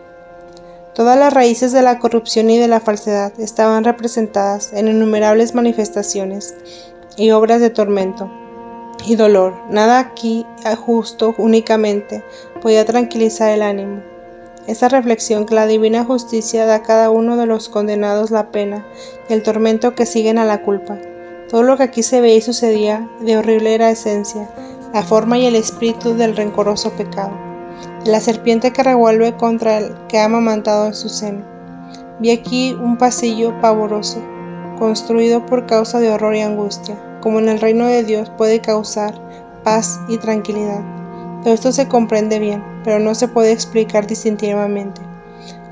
Todas las raíces de la corrupción y de la falsedad estaban representadas en innumerables manifestaciones y obras de tormento y dolor. Nada aquí justo únicamente podía tranquilizar el ánimo. Esta reflexión que la divina justicia da a cada uno de los condenados la pena y el tormento que siguen a la culpa. Todo lo que aquí se veía y sucedía de horrible era esencia, la forma y el espíritu del rencoroso pecado, de la serpiente que revuelve contra el que ha amamantado en su seno. Vi aquí un pasillo pavoroso, construido por causa de horror y angustia, como en el reino de Dios puede causar paz y tranquilidad. Todo esto se comprende bien, pero no se puede explicar distintivamente.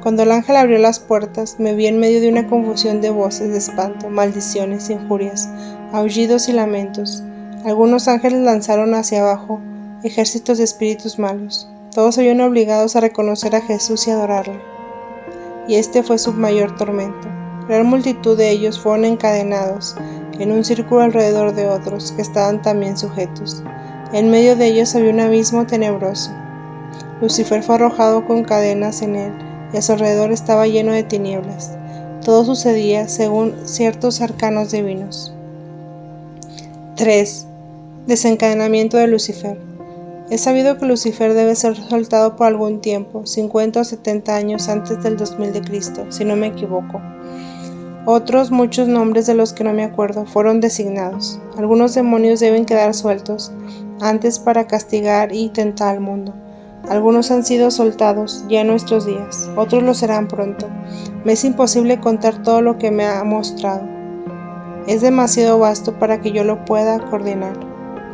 Cuando el ángel abrió las puertas, me vi en medio de una confusión de voces de espanto, maldiciones, injurias, aullidos y lamentos. Algunos ángeles lanzaron hacia abajo ejércitos de espíritus malos. Todos se vieron obligados a reconocer a Jesús y adorarle. Y este fue su mayor tormento. Gran multitud de ellos fueron encadenados en un círculo alrededor de otros que estaban también sujetos. En medio de ellos había un abismo tenebroso. Lucifer fue arrojado con cadenas en él, y a su alrededor estaba lleno de tinieblas. Todo sucedía según ciertos arcanos divinos. 3. Desencadenamiento de Lucifer. Es sabido que Lucifer debe ser soltado por algún tiempo, 50 o 70 años antes del 2000 de Cristo, si no me equivoco. Otros muchos nombres de los que no me acuerdo fueron designados. Algunos demonios deben quedar sueltos antes para castigar y tentar al mundo. Algunos han sido soltados ya en nuestros días, otros lo serán pronto. Me es imposible contar todo lo que me ha mostrado. Es demasiado vasto para que yo lo pueda coordinar.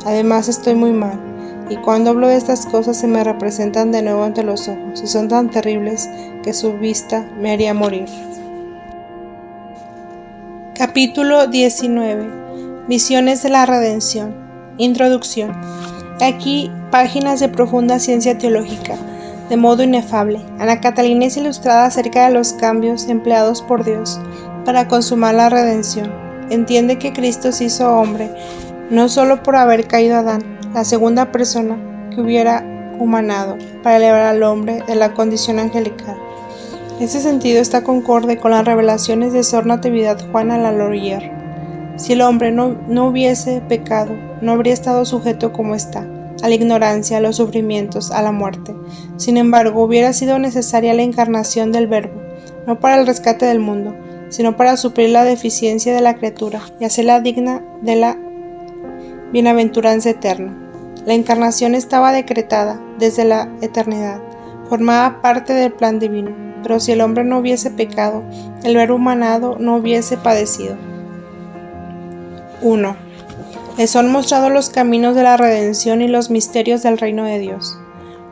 Además estoy muy mal, y cuando hablo de estas cosas se me representan de nuevo ante los ojos, y son tan terribles que su vista me haría morir. Capítulo 19. Visiones de la redención. Introducción. Aquí páginas de profunda ciencia teológica, de modo inefable. Ana Catalina es ilustrada acerca de los cambios empleados por Dios para consumar la redención. Entiende que Cristo se hizo hombre, no solo por haber caído Adán, la segunda persona que hubiera humanado, para elevar al hombre de la condición angelical. Este sentido está concorde con las revelaciones de Sor Natividad Juana Lalorier. Si el hombre no hubiese pecado, no habría estado sujeto como está, a la ignorancia, a los sufrimientos, a la muerte. Sin embargo, hubiera sido necesaria la encarnación del Verbo, no para el rescate del mundo, sino para suplir la deficiencia de la criatura y hacerla digna de la bienaventuranza eterna. La encarnación estaba decretada desde la eternidad, formaba parte del plan divino, pero si el hombre no hubiese pecado, el Verbo humanado no hubiese padecido. 1. Les son mostrados los caminos de la redención y los misterios del reino de Dios.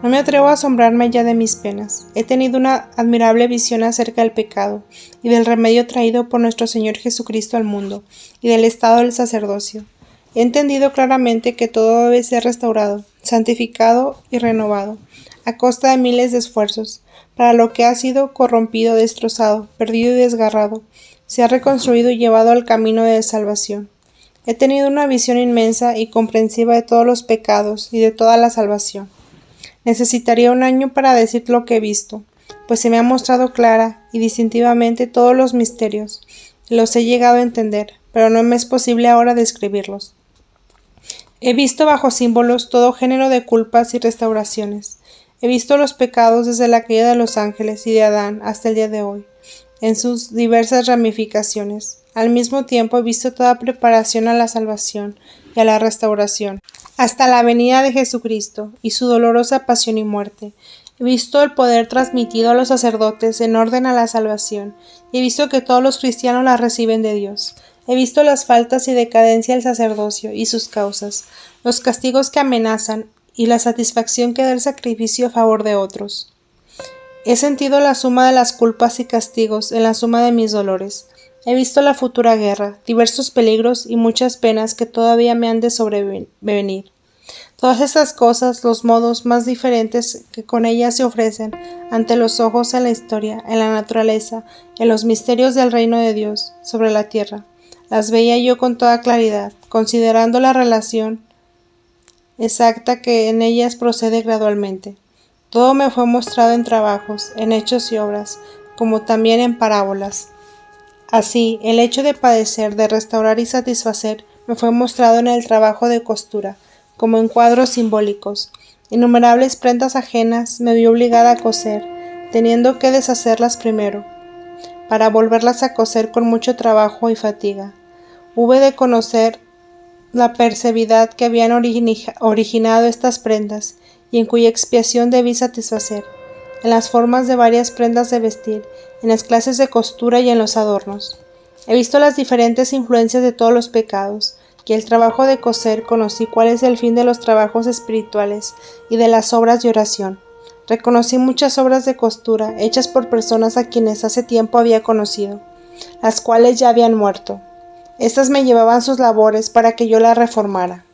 No me atrevo a asombrarme ya de mis penas. He tenido una admirable visión acerca del pecado y del remedio traído por nuestro Señor Jesucristo al mundo y del estado del sacerdocio. He entendido claramente que todo debe ser restaurado, santificado y renovado, a costa de miles de esfuerzos, para lo que ha sido corrompido, destrozado, perdido y desgarrado, se ha reconstruido y llevado al camino de salvación. He tenido una visión inmensa y comprensiva de todos los pecados y de toda la salvación. Necesitaría un año para decir lo que he visto, pues se me ha mostrado clara y distintivamente todos los misterios, y los he llegado a entender, pero no me es posible ahora describirlos. He visto bajo símbolos todo género de culpas y restauraciones. He visto los pecados desde la caída de los ángeles y de Adán hasta el día de hoy, en sus diversas ramificaciones. Al mismo tiempo he visto toda preparación a la salvación y a la restauración, hasta la venida de Jesucristo y su dolorosa pasión y muerte. He visto el poder transmitido a los sacerdotes en orden a la salvación, y he visto que todos los cristianos la reciben de Dios. He visto las faltas y decadencia del sacerdocio y sus causas, los castigos que amenazan y la satisfacción que da el sacrificio a favor de otros. He sentido la suma de las culpas y castigos en la suma de mis dolores. He visto la futura guerra, diversos peligros y muchas penas que todavía me han de sobrevenir. Todas estas cosas, los modos más diferentes que con ellas se ofrecen ante los ojos en la historia, en la naturaleza, en los misterios del reino de Dios sobre la tierra, las veía yo con toda claridad, considerando la relación exacta que en ellas procede gradualmente. Todo me fue mostrado en trabajos, en hechos y obras, como también en parábolas. Así, el hecho de padecer, de restaurar y satisfacer, me fue mostrado en el trabajo de costura, como en cuadros simbólicos. Innumerables prendas ajenas me vi obligada a coser, teniendo que deshacerlas primero, para volverlas a coser con mucho trabajo y fatiga. Hube de conocer la perseveridad que habían originado estas prendas, y en cuya expiación debí satisfacer, en las formas de varias prendas de vestir, en las clases de costura y en los adornos. He visto las diferentes influencias de todos los pecados, y el trabajo de coser conocí cuál es el fin de los trabajos espirituales y de las obras de oración. Reconocí muchas obras de costura hechas por personas a quienes hace tiempo había conocido, las cuales ya habían muerto. Estas me llevaban sus labores para que yo las reformara.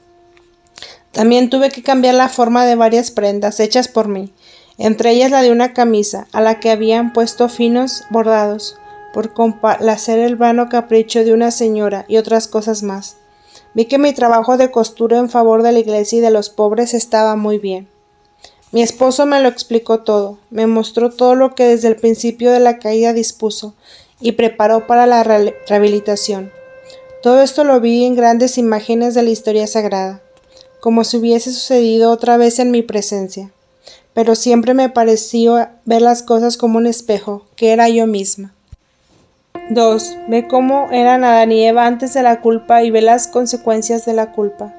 También tuve que cambiar la forma de varias prendas hechas por mí, entre ellas la de una camisa, a la que habían puesto finos bordados, por complacer el vano capricho de una señora y otras cosas más. Vi que mi trabajo de costura en favor de la iglesia y de los pobres estaba muy bien. Mi esposo me lo explicó todo, me mostró todo lo que desde el principio de la caída dispuso y preparó para la rehabilitación. Todo esto lo vi en grandes imágenes de la historia sagrada, como si hubiese sucedido otra vez en mi presencia. Pero siempre me pareció ver las cosas como un espejo, que era yo misma. 2. Ve cómo eran Adán y Eva antes de la culpa y ve las consecuencias de la culpa.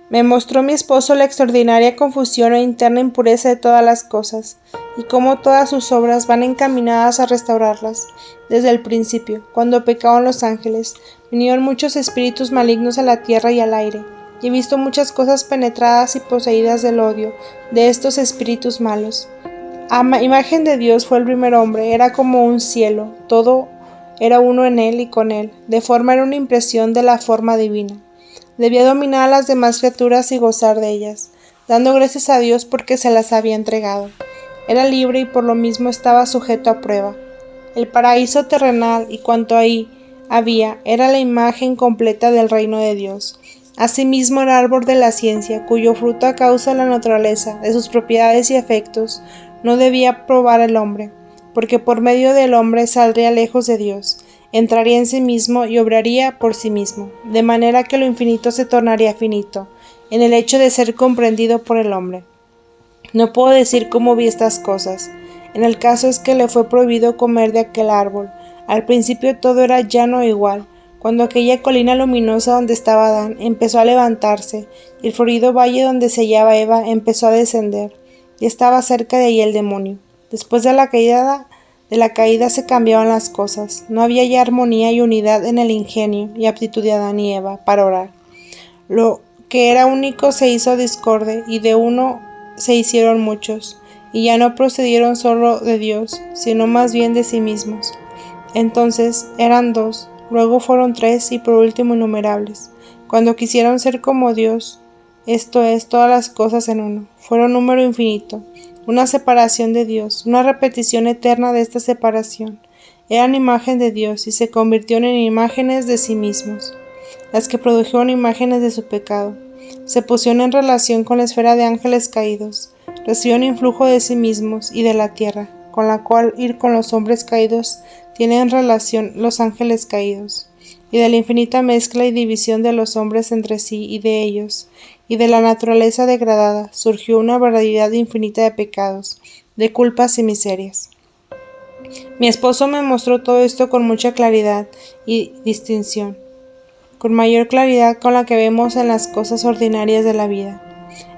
Me mostró mi esposo la extraordinaria confusión e interna impureza de todas las cosas, y cómo todas sus obras van encaminadas a restaurarlas. Desde el principio, cuando pecaron los ángeles, vinieron muchos espíritus malignos a la tierra y al aire, y he visto muchas cosas penetradas y poseídas del odio de estos espíritus malos. A imagen de Dios fue el primer hombre, era como un cielo, todo era uno en él y con él, de forma era una impresión de la forma divina. Debía dominar a las demás criaturas y gozar de ellas, dando gracias a Dios porque se las había entregado. Era libre y por lo mismo estaba sujeto a prueba. El paraíso terrenal y cuanto ahí había era la imagen completa del reino de Dios. Asimismo el árbol de la ciencia, cuyo fruto a causa de la naturaleza, de sus propiedades y efectos, no debía probar el hombre, porque por medio del hombre saldría lejos de Dios, entraría en sí mismo y obraría por sí mismo, de manera que lo infinito se tornaría finito, en el hecho de ser comprendido por el hombre. No puedo decir cómo vi estas cosas. En el caso es que le fue prohibido comer de aquel árbol. Al principio todo era llano e igual. Cuando aquella colina luminosa donde estaba Adán empezó a levantarse, y el florido valle donde se hallaba Eva empezó a descender, y estaba cerca de ahí el demonio. Después de la caída se cambiaban las cosas. No había ya armonía y unidad en el ingenio y aptitud de Adán y Eva para orar. Lo que era único se hizo discorde, y de uno se hicieron muchos, y ya no procedieron solo de Dios, sino más bien de sí mismos. Entonces eran 2, luego fueron 3, y por último innumerables, cuando quisieron ser como Dios, esto es, todas las cosas en uno. Fueron número infinito, una separación de Dios, una repetición eterna de esta separación. Eran imagen de Dios y se convirtieron en imágenes de sí mismos, las que produjeron imágenes de su pecado. Se pusieron en relación con la esfera de ángeles caídos, recibieron influjo de sí mismos y de la tierra, con la cual ir con los hombres caídos tienen relación los ángeles caídos, y de la infinita mezcla y división de los hombres entre sí y de ellos, y de la naturaleza degradada, surgió una variedad infinita de pecados, de culpas y miserias. Mi esposo me mostró todo esto con mucha claridad y distinción, con mayor claridad con la que vemos en las cosas ordinarias de la vida.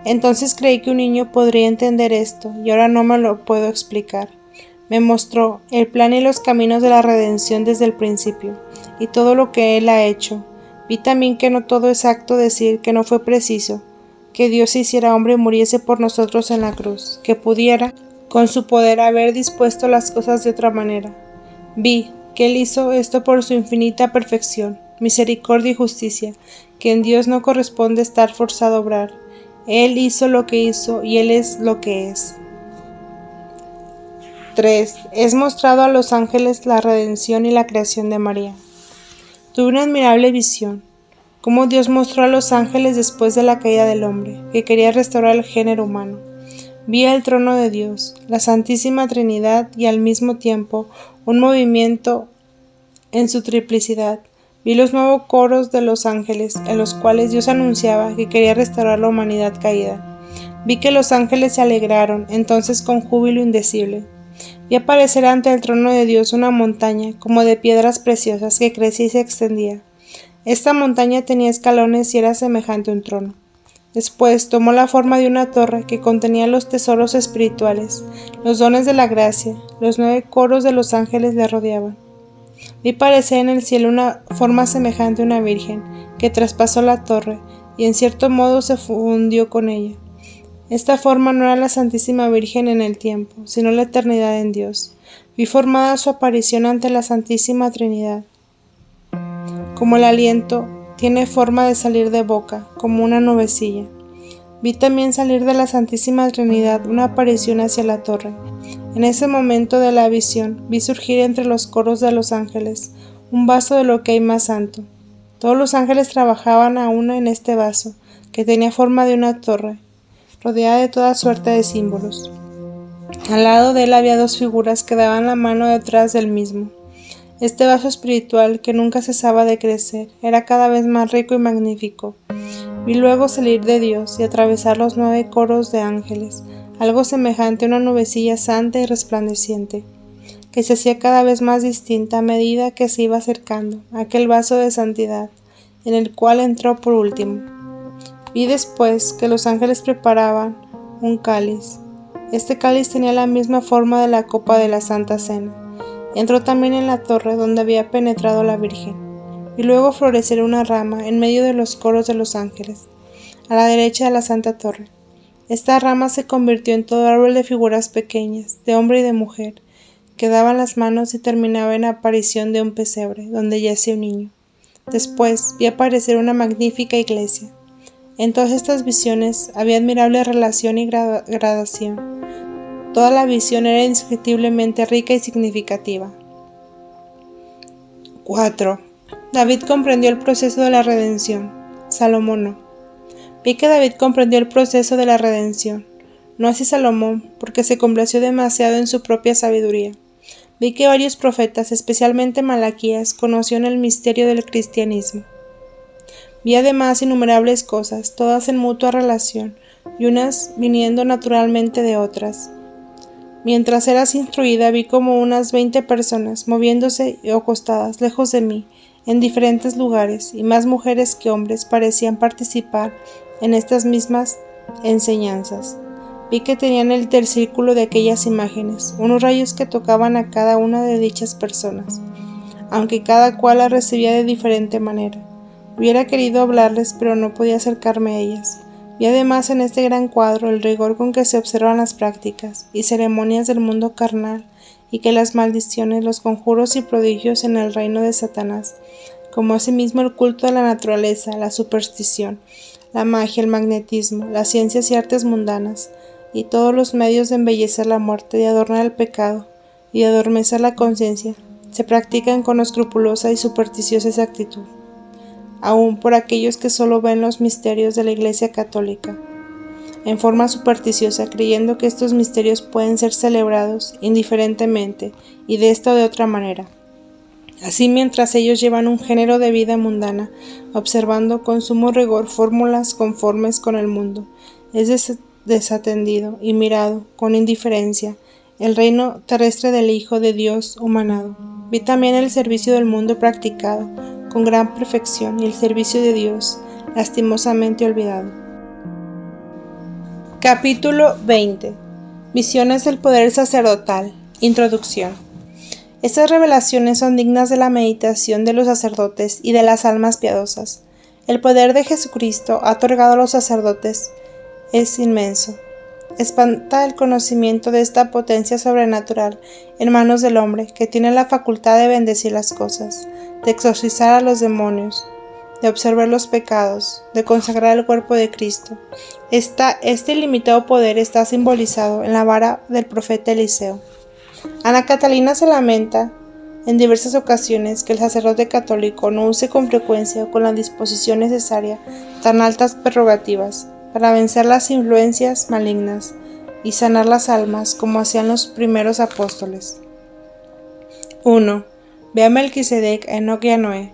Entonces creí que un niño podría entender esto, y ahora no me lo puedo explicar. Me mostró el plan y los caminos de la redención desde el principio, y todo lo que Él ha hecho. Vi también que no todo es exacto decir que no fue preciso, que Dios se hiciera hombre y muriese por nosotros en la cruz, que pudiera, con su poder, haber dispuesto las cosas de otra manera. Vi que Él hizo esto por su infinita perfección, misericordia y justicia, que en Dios no corresponde estar forzado a obrar. Él hizo lo que hizo y Él es lo que es. 3. Es mostrado a los ángeles la redención y la creación de María. Tuve una admirable visión, cómo Dios mostró a los ángeles después de la caída del hombre, que quería restaurar el género humano. Vi el trono de Dios, la Santísima Trinidad y al mismo tiempo un movimiento en su triplicidad. Vi los nuevos coros de los ángeles, en los cuales Dios anunciaba que quería restaurar la humanidad caída. Vi que los ángeles se alegraron, entonces con júbilo indecible. Vi aparecer ante el trono de Dios una montaña, como de piedras preciosas, que crecía y se extendía. Esta montaña tenía escalones y era semejante a un trono. Después tomó la forma de una torre que contenía los tesoros espirituales, los dones de la gracia. Los 9 coros de los ángeles le rodeaban. Vi parecer en el cielo una forma semejante a una virgen, que traspasó la torre, y en cierto modo se fundió con ella. Esta forma no era la Santísima Virgen en el tiempo, sino la eternidad en Dios. Vi formada su aparición ante la Santísima Trinidad. Como el aliento tiene forma de salir de boca, como una nubecilla. Vi también salir de la Santísima Trinidad una aparición hacia la torre. En ese momento de la visión, vi surgir entre los coros de los ángeles un vaso de lo que hay más santo. Todos los ángeles trabajaban a una en este vaso, que tenía forma de una torre, rodeada de toda suerte de símbolos. Al lado de él había 2 figuras que daban la mano detrás del mismo. Este vaso espiritual, que nunca cesaba de crecer, era cada vez más rico y magnífico. Vi luego salir de Dios y atravesar los 9 coros de ángeles, algo semejante a una nubecilla santa y resplandeciente, que se hacía cada vez más distinta a medida que se iba acercando a aquel vaso de santidad, en el cual entró por último. Vi después que los ángeles preparaban un cáliz. Este cáliz tenía la misma forma de la copa de la Santa Cena. Entró también en la torre donde había penetrado la Virgen. Y luego florecer una rama en medio de los coros de los ángeles, a la derecha de la Santa Torre. Esta rama se convirtió en todo árbol de figuras pequeñas, de hombre y de mujer, que daban las manos y terminaba en la aparición de un pesebre, donde yacía un niño. Después vi aparecer una magnífica iglesia. En todas estas visiones había admirable relación y gradación. Toda la visión era indescriptiblemente rica y significativa. 4. David comprendió el proceso de la redención. Salomón no. Vi que David comprendió el proceso de la redención. No así Salomón, porque se complació demasiado en su propia sabiduría. Vi que varios profetas, especialmente Malaquías, conocieron el misterio del cristianismo. Vi además innumerables cosas, todas en mutua relación, y unas viniendo naturalmente de otras. Mientras eras instruida, vi como unas 20 personas, moviéndose o acostadas lejos de mí, en diferentes lugares, y más mujeres que hombres parecían participar en estas mismas enseñanzas. Vi que tenían el círculo de aquellas imágenes, unos rayos que tocaban a cada una de dichas personas, aunque cada cual la recibía de diferente manera. Hubiera querido hablarles, pero no podía acercarme a ellas. Vi además en este gran cuadro el rigor con que se observan las prácticas y ceremonias del mundo carnal, y que las maldiciones, los conjuros y prodigios en el reino de Satanás, como asimismo el culto de la naturaleza, la superstición, la magia, el magnetismo, las ciencias y artes mundanas, y todos los medios de embellecer la muerte, de adornar el pecado y de adormecer la conciencia, se practican con escrupulosa y supersticiosa exactitud, aun por aquellos que solo ven los misterios de la Iglesia católica en forma supersticiosa, creyendo que estos misterios pueden ser celebrados indiferentemente y de esta o de otra manera. Así, mientras ellos llevan un género de vida mundana, observando con sumo rigor fórmulas conformes con el mundo, es desatendido y mirado con indiferencia el reino terrestre del Hijo de Dios humanado. Vi también el servicio del mundo practicado con gran perfección y el servicio de Dios lastimosamente olvidado. Capítulo 20. Visiones del poder sacerdotal. Introducción. Estas revelaciones son dignas de la meditación de los sacerdotes y de las almas piadosas. El poder de Jesucristo otorgado a los sacerdotes es inmenso. Espanta el conocimiento de esta potencia sobrenatural en manos del hombre, que tiene la facultad de bendecir las cosas, de exorcizar a los demonios, de observar los pecados, de consagrar el cuerpo de Cristo. Este ilimitado poder está simbolizado en la vara del profeta Eliseo. Ana Catalina se lamenta en diversas ocasiones que el sacerdote católico no use con frecuencia o con la disposición necesaria tan altas prerrogativas para vencer las influencias malignas y sanar las almas como hacían los primeros apóstoles. 1. Ve a Melquisedec, a Enoc y a Noé.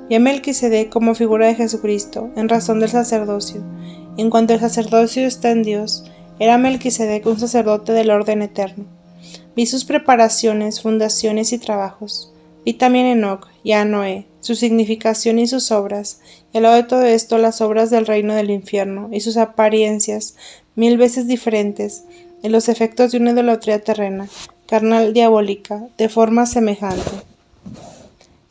Vi a Melquisedec como figura de Jesucristo, en razón del sacerdocio. En cuanto el sacerdocio está en Dios, era Melquisedec un sacerdote del orden eterno. Vi sus preparaciones, fundaciones y trabajos. Vi también a Enoc y a Noé, su significación y sus obras, y al lado de todo esto las obras del reino del infierno y sus apariencias 1000 veces diferentes, y los efectos de una idolatría terrena, carnal, diabólica, de forma semejante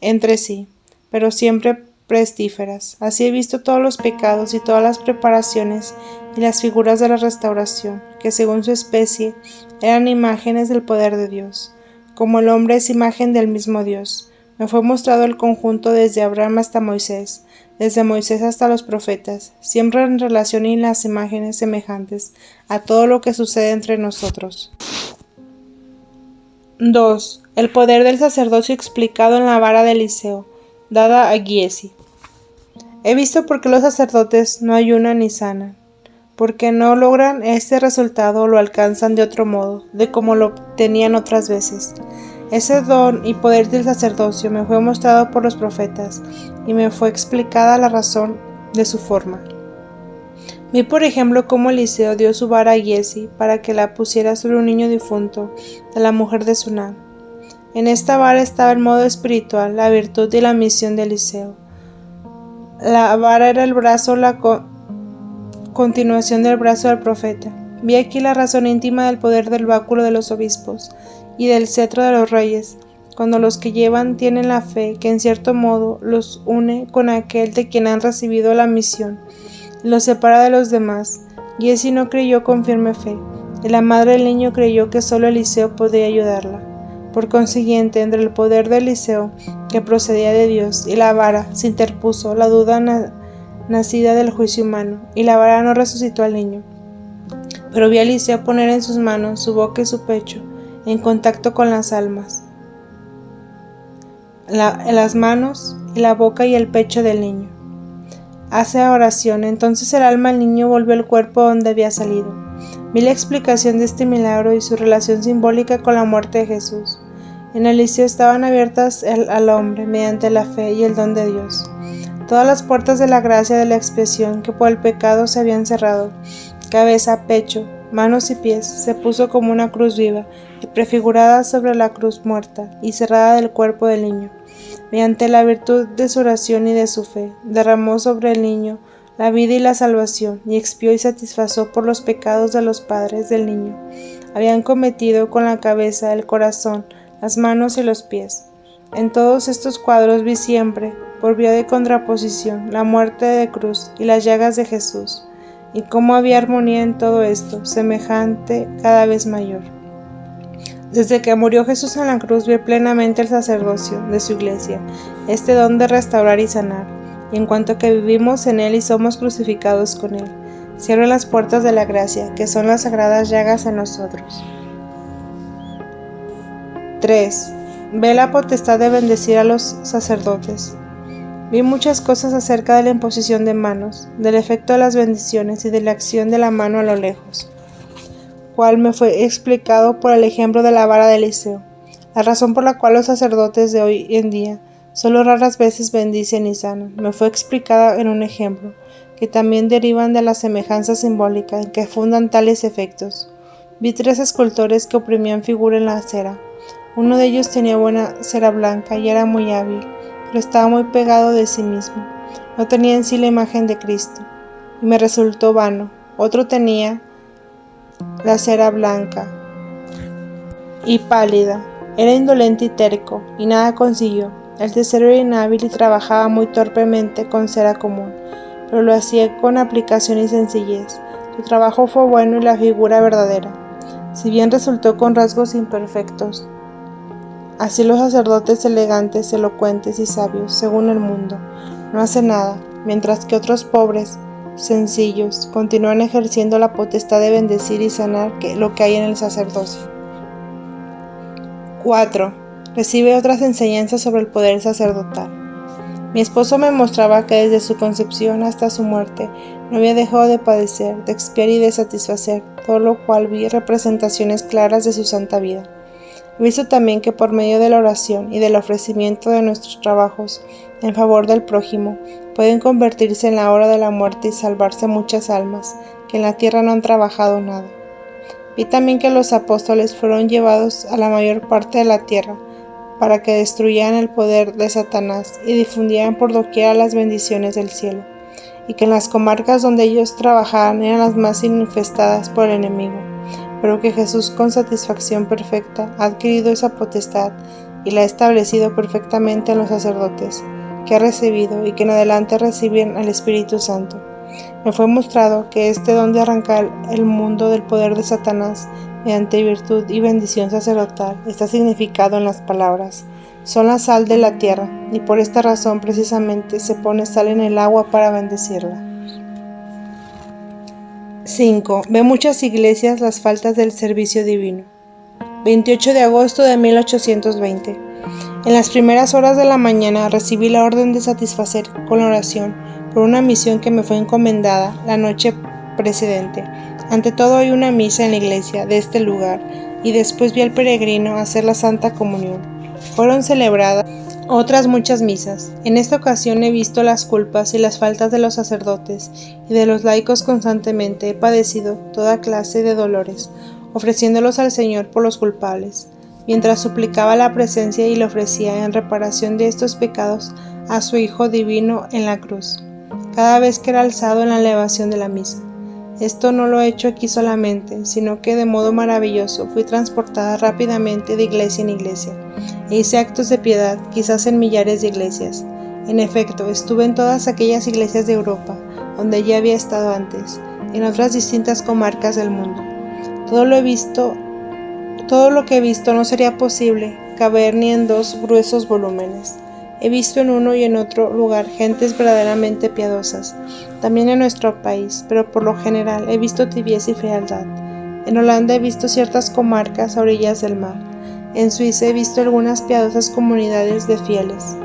entre sí, pero siempre pestíferas. Así he visto todos los pecados y todas las preparaciones y las figuras de la restauración, que según su especie eran imágenes del poder de Dios. Como el hombre es imagen del mismo Dios, me fue mostrado el conjunto desde Abraham hasta Moisés, desde Moisés hasta los profetas, siempre en relación y las imágenes semejantes a todo lo que sucede entre nosotros. 2. El poder del sacerdocio explicado en la vara de Eliseo, dada a Giezi. He visto por qué los sacerdotes no ayunan ni sanan, porque no logran este resultado o lo alcanzan de otro modo, de como lo tenían otras veces. Ese don y poder del sacerdocio me fue mostrado por los profetas, y me fue explicada la razón de su forma. Vi, por ejemplo, cómo Eliseo dio su vara a Giezi para que la pusiera sobre un niño difunto de la mujer de Suná. En esta vara estaba el modo espiritual, la virtud y la misión de Eliseo. La vara era el brazo, la continuación del brazo del profeta. Vi aquí la razón íntima del poder del báculo de los obispos y del cetro de los reyes, cuando los que llevan tienen la fe que en cierto modo los une con aquel de quien han recibido la misión y los separa de los demás. Giezi no creyó con firme fe, y la madre del niño creyó que solo Eliseo podía ayudarla. Por consiguiente, entre el poder de Eliseo, que procedía de Dios, y la vara, se interpuso la duda nacida del juicio humano, y la vara no resucitó al niño. Pero vi a Eliseo poner en sus manos su boca y su pecho, en contacto con las almas, las manos y la boca y el pecho del niño. Hace oración, entonces el alma del niño volvió al cuerpo donde había salido. Vi la explicación de este milagro y su relación simbólica con la muerte de Jesús. En Eliseo estaban abiertas al hombre mediante la fe y el don de Dios todas las puertas de la gracia de la expiación que por el pecado se habían cerrado. Cabeza, pecho, manos y pies se puso como una cruz viva y prefigurada sobre la cruz muerta y cerrada del cuerpo del niño. Mediante la virtud de su oración y de su fe, derramó sobre el niño la vida y la salvación, y expió y satisfazó por los pecados de los padres del niño. Habían cometido con la cabeza, el corazón, las manos y los pies. En todos estos cuadros vi siempre, por vía de contraposición, la muerte de cruz y las llagas de Jesús, y cómo había armonía en todo esto, semejante cada vez mayor. Desde que murió Jesús en la cruz vi plenamente el sacerdocio de su iglesia, este don de restaurar y sanar, y en cuanto que vivimos en él y somos crucificados con él, se abren las puertas de la gracia, que son las sagradas llagas en nosotros. 3. Ve la potestad de bendecir a los sacerdotes. Vi muchas cosas acerca de la imposición de manos, del efecto de las bendiciones y de la acción de la mano a lo lejos, cual me fue explicado por el ejemplo de la vara de Eliseo, la razón por la cual los sacerdotes de hoy en día solo raras veces bendicen y sanan, me fue explicada en un ejemplo, que también derivan de la semejanza simbólica en que fundan tales efectos. Vi 3 escultores que oprimían figura en la cera. Uno de ellos tenía buena cera blanca y era muy hábil, pero estaba muy pegado de sí mismo. No tenía en sí la imagen de Cristo, y me resultó vano. Otro tenía la cera blanca y pálida, era indolente y terco, y nada consiguió. El tercero era inhábil y trabajaba muy torpemente con cera común, pero lo hacía con aplicación y sencillez. Su trabajo fue bueno y la figura verdadera, si bien resultó con rasgos imperfectos. Así los sacerdotes elegantes, elocuentes y sabios, según el mundo, no hacen nada, mientras que otros pobres, sencillos, continúan ejerciendo la potestad de bendecir y sanar lo que hay en el sacerdocio. 4. Recibe otras enseñanzas sobre el poder sacerdotal. Mi esposo me mostraba que desde su concepción hasta su muerte no había dejado de padecer, de expiar y de satisfacer, todo lo cual vi representaciones claras de su santa vida. He visto también que por medio de la oración y del ofrecimiento de nuestros trabajos en favor del prójimo, pueden convertirse en la hora de la muerte y salvarse muchas almas que en la tierra no han trabajado nada. Vi también que los apóstoles fueron llevados a la mayor parte de la tierra para que destruyeran el poder de Satanás y difundieran por doquiera las bendiciones del cielo, y que en las comarcas donde ellos trabajaban eran las más infestadas por el enemigo, pero que Jesús con satisfacción perfecta ha adquirido esa potestad y la ha establecido perfectamente en los sacerdotes, que ha recibido y que en adelante reciben al Espíritu Santo. Me fue mostrado que este don de arrancar el mundo del poder de Satanás mediante virtud y bendición sacerdotal está significado en las palabras: son la sal de la tierra, y por esta razón precisamente se pone sal en el agua para bendecirla. 5. Ve muchas iglesias las faltas del servicio divino. 28 de agosto de 1820. En las primeras horas de la mañana recibí la orden de satisfacer con la oración por una misión que me fue encomendada la noche precedente. Ante todo hay una misa en la iglesia de este lugar y después vi al peregrino hacer la Santa Comunión. Fueron celebradas otras muchas misas. En esta ocasión he visto las culpas y las faltas de los sacerdotes y de los laicos constantemente. He padecido toda clase de dolores, ofreciéndolos al Señor por los culpables, mientras suplicaba la presencia y le ofrecía en reparación de estos pecados a su Hijo Divino en la cruz, cada vez que era alzado en la elevación de la misa. Esto no lo he hecho aquí solamente, sino que de modo maravilloso fui transportada rápidamente de iglesia en iglesia, e hice actos de piedad quizás en millares de iglesias. En efecto, estuve en todas aquellas iglesias de Europa, donde ya había estado antes, en otras distintas comarcas del mundo. Todo lo que he visto no sería posible caber ni en 2 gruesos volúmenes. He visto en uno y en otro lugar gentes verdaderamente piadosas, también en nuestro país, pero por lo general he visto tibieza y frialdad. En Holanda he visto ciertas comarcas a orillas del mar. En Suiza he visto algunas piadosas comunidades de fieles,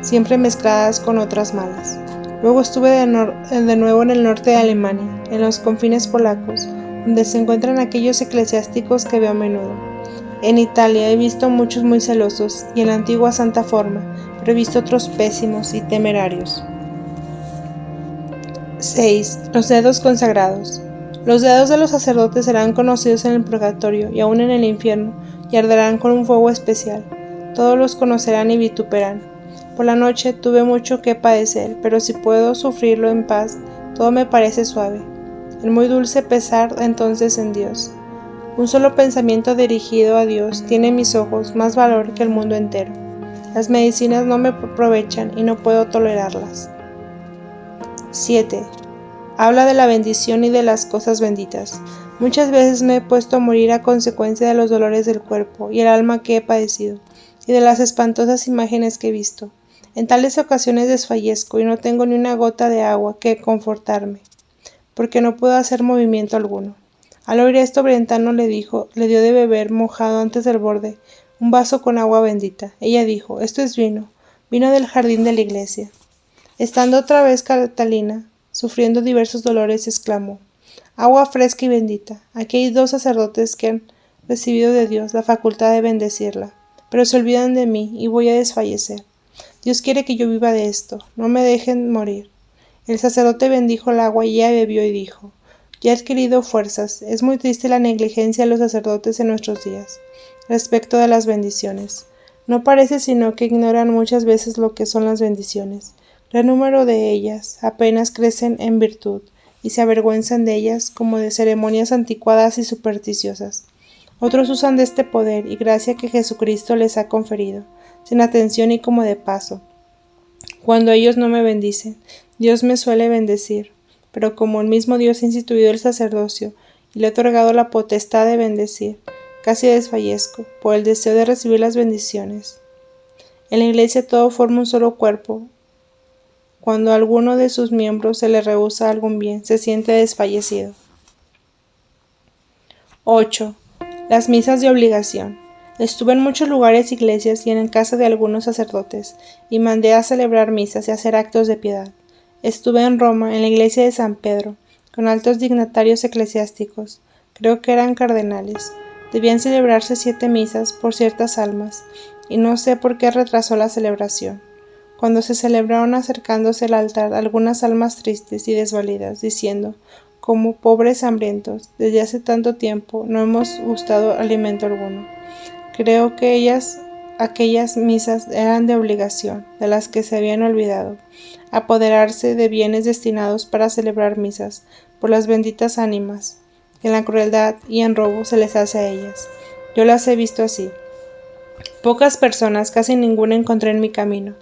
siempre mezcladas con otras malas. Luego estuve de nuevo en el norte de Alemania, en los confines polacos, donde se encuentran aquellos eclesiásticos que veo a menudo. En Italia he visto muchos muy celosos y en la antigua Santa Forma, pero he visto otros pésimos y temerarios. 6. Los dedos consagrados. Los dedos de los sacerdotes serán conocidos en el purgatorio y aún en el infierno, y arderán con un fuego especial. Todos los conocerán y vituperarán. Por la noche tuve mucho que padecer, pero si puedo sufrirlo en paz, todo me parece suave. El muy dulce pesar entonces en Dios. Un solo pensamiento dirigido a Dios tiene en mis ojos más valor que el mundo entero. Las medicinas no me aprovechan y no puedo tolerarlas. 7. Habla de la bendición y de las cosas benditas. Muchas veces me he puesto a morir a consecuencia de los dolores del cuerpo y el alma que he padecido, y de las espantosas imágenes que he visto. En tales ocasiones desfallezco y no tengo ni una gota de agua que confortarme, porque no puedo hacer movimiento alguno. Al oír esto, Brentano le dio de beber, mojado antes del borde, un vaso con agua bendita. Ella dijo: esto es vino del jardín de la iglesia. Estando otra vez Catalina, sufriendo diversos dolores, exclamó: agua fresca y bendita. Aquí hay 2 sacerdotes que han recibido de Dios la facultad de bendecirla, pero se olvidan de mí y voy a desfallecer. Dios quiere que yo viva de esto, no me dejen morir. El sacerdote bendijo el agua y ella bebió y dijo: ya he adquirido fuerzas. Es muy triste la negligencia de los sacerdotes en nuestros días respecto de las bendiciones. No parece sino que ignoran muchas veces lo que son las bendiciones. Gran número de ellas apenas crecen en virtud y se avergüenzan de ellas como de ceremonias anticuadas y supersticiosas. Otros usan de este poder y gracia que Jesucristo les ha conferido, sin atención y como de paso. Cuando ellos no me bendicen, Dios me suele bendecir, pero como el mismo Dios ha instituido el sacerdocio y le ha otorgado la potestad de bendecir, casi desfallezco por el deseo de recibir las bendiciones. En la iglesia todo forma un solo cuerpo. Cuando a alguno de sus miembros se le rehúsa algún bien, se siente desfallecido. 8. Las misas de obligación. Estuve en muchos lugares, iglesias y en casa de algunos sacerdotes, y mandé a celebrar misas y hacer actos de piedad. Estuve en Roma, en la iglesia de San Pedro, con altos dignatarios eclesiásticos, creo que eran cardenales. Debían celebrarse 7 misas por ciertas almas, y no sé por qué retrasó la celebración. Cuando se celebraron acercándose al altar algunas almas tristes y desvalidas, diciendo, como pobres hambrientos, desde hace tanto tiempo no hemos gustado alimento alguno. Creo que aquellas misas eran de obligación, de las que se habían olvidado, apoderarse de bienes destinados para celebrar misas por las benditas ánimas, que en la crueldad y en robo se les hace a ellas. Yo las he visto así. Pocas personas, casi ninguna encontré en mi camino,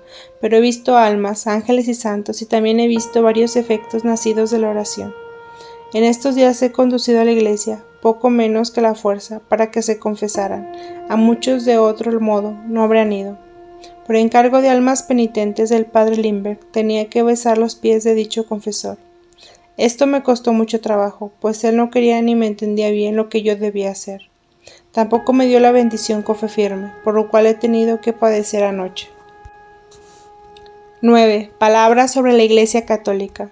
pero he visto almas, ángeles y santos, y también he visto varios efectos nacidos de la oración. En estos días he conducido a la iglesia, poco menos que la fuerza, para que se confesaran. A muchos de otro modo no habrían ido. Por encargo de almas penitentes del padre Limberg, tenía que besar los pies de dicho confesor. Esto me costó mucho trabajo, pues él no quería ni me entendía bien lo que yo debía hacer. Tampoco me dio la bendición con fe firme, por lo cual he tenido que padecer anoche. 9. Palabras sobre la Iglesia Católica.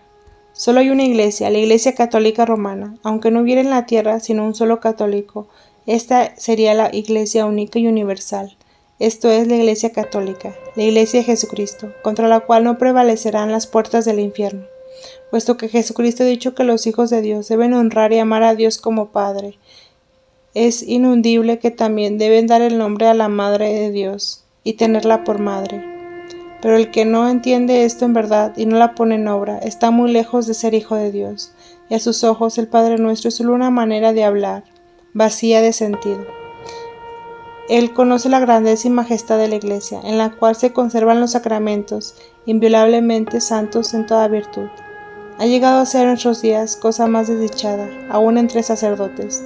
Solo hay una iglesia, la Iglesia Católica Romana. Aunque no hubiera en la tierra sino un solo católico, esta sería la Iglesia única y universal. Esto es la Iglesia Católica, la Iglesia de Jesucristo, contra la cual no prevalecerán las puertas del infierno, puesto que Jesucristo ha dicho que los hijos de Dios deben honrar y amar a Dios como Padre. Es inundible que también deben dar el nombre a la Madre de Dios y tenerla por madre. Pero el que no entiende esto en verdad y no la pone en obra, está muy lejos de ser hijo de Dios, y a sus ojos el Padre nuestro es solo una manera de hablar, vacía de sentido. Él conoce la grandeza y majestad de la Iglesia, en la cual se conservan los sacramentos, inviolablemente santos en toda virtud. Ha llegado a ser en nuestros días cosa más desdichada, aún entre sacerdotes,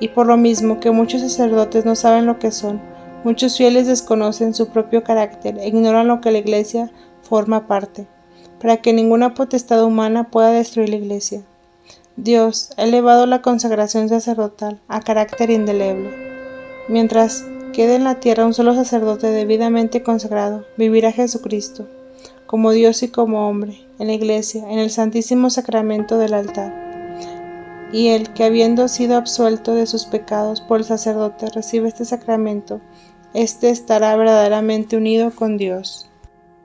y por lo mismo que muchos sacerdotes no saben lo que son, muchos fieles desconocen su propio carácter e ignoran lo que la Iglesia forma parte, para que ninguna potestad humana pueda destruir la Iglesia. Dios ha elevado la consagración sacerdotal a carácter indeleble. Mientras quede en la tierra un solo sacerdote debidamente consagrado, vivirá Jesucristo, como Dios y como hombre, en la Iglesia, en el santísimo sacramento del altar. Y el que, habiendo sido absuelto de sus pecados por el sacerdote, recibe este sacramento, éste estará verdaderamente unido con Dios.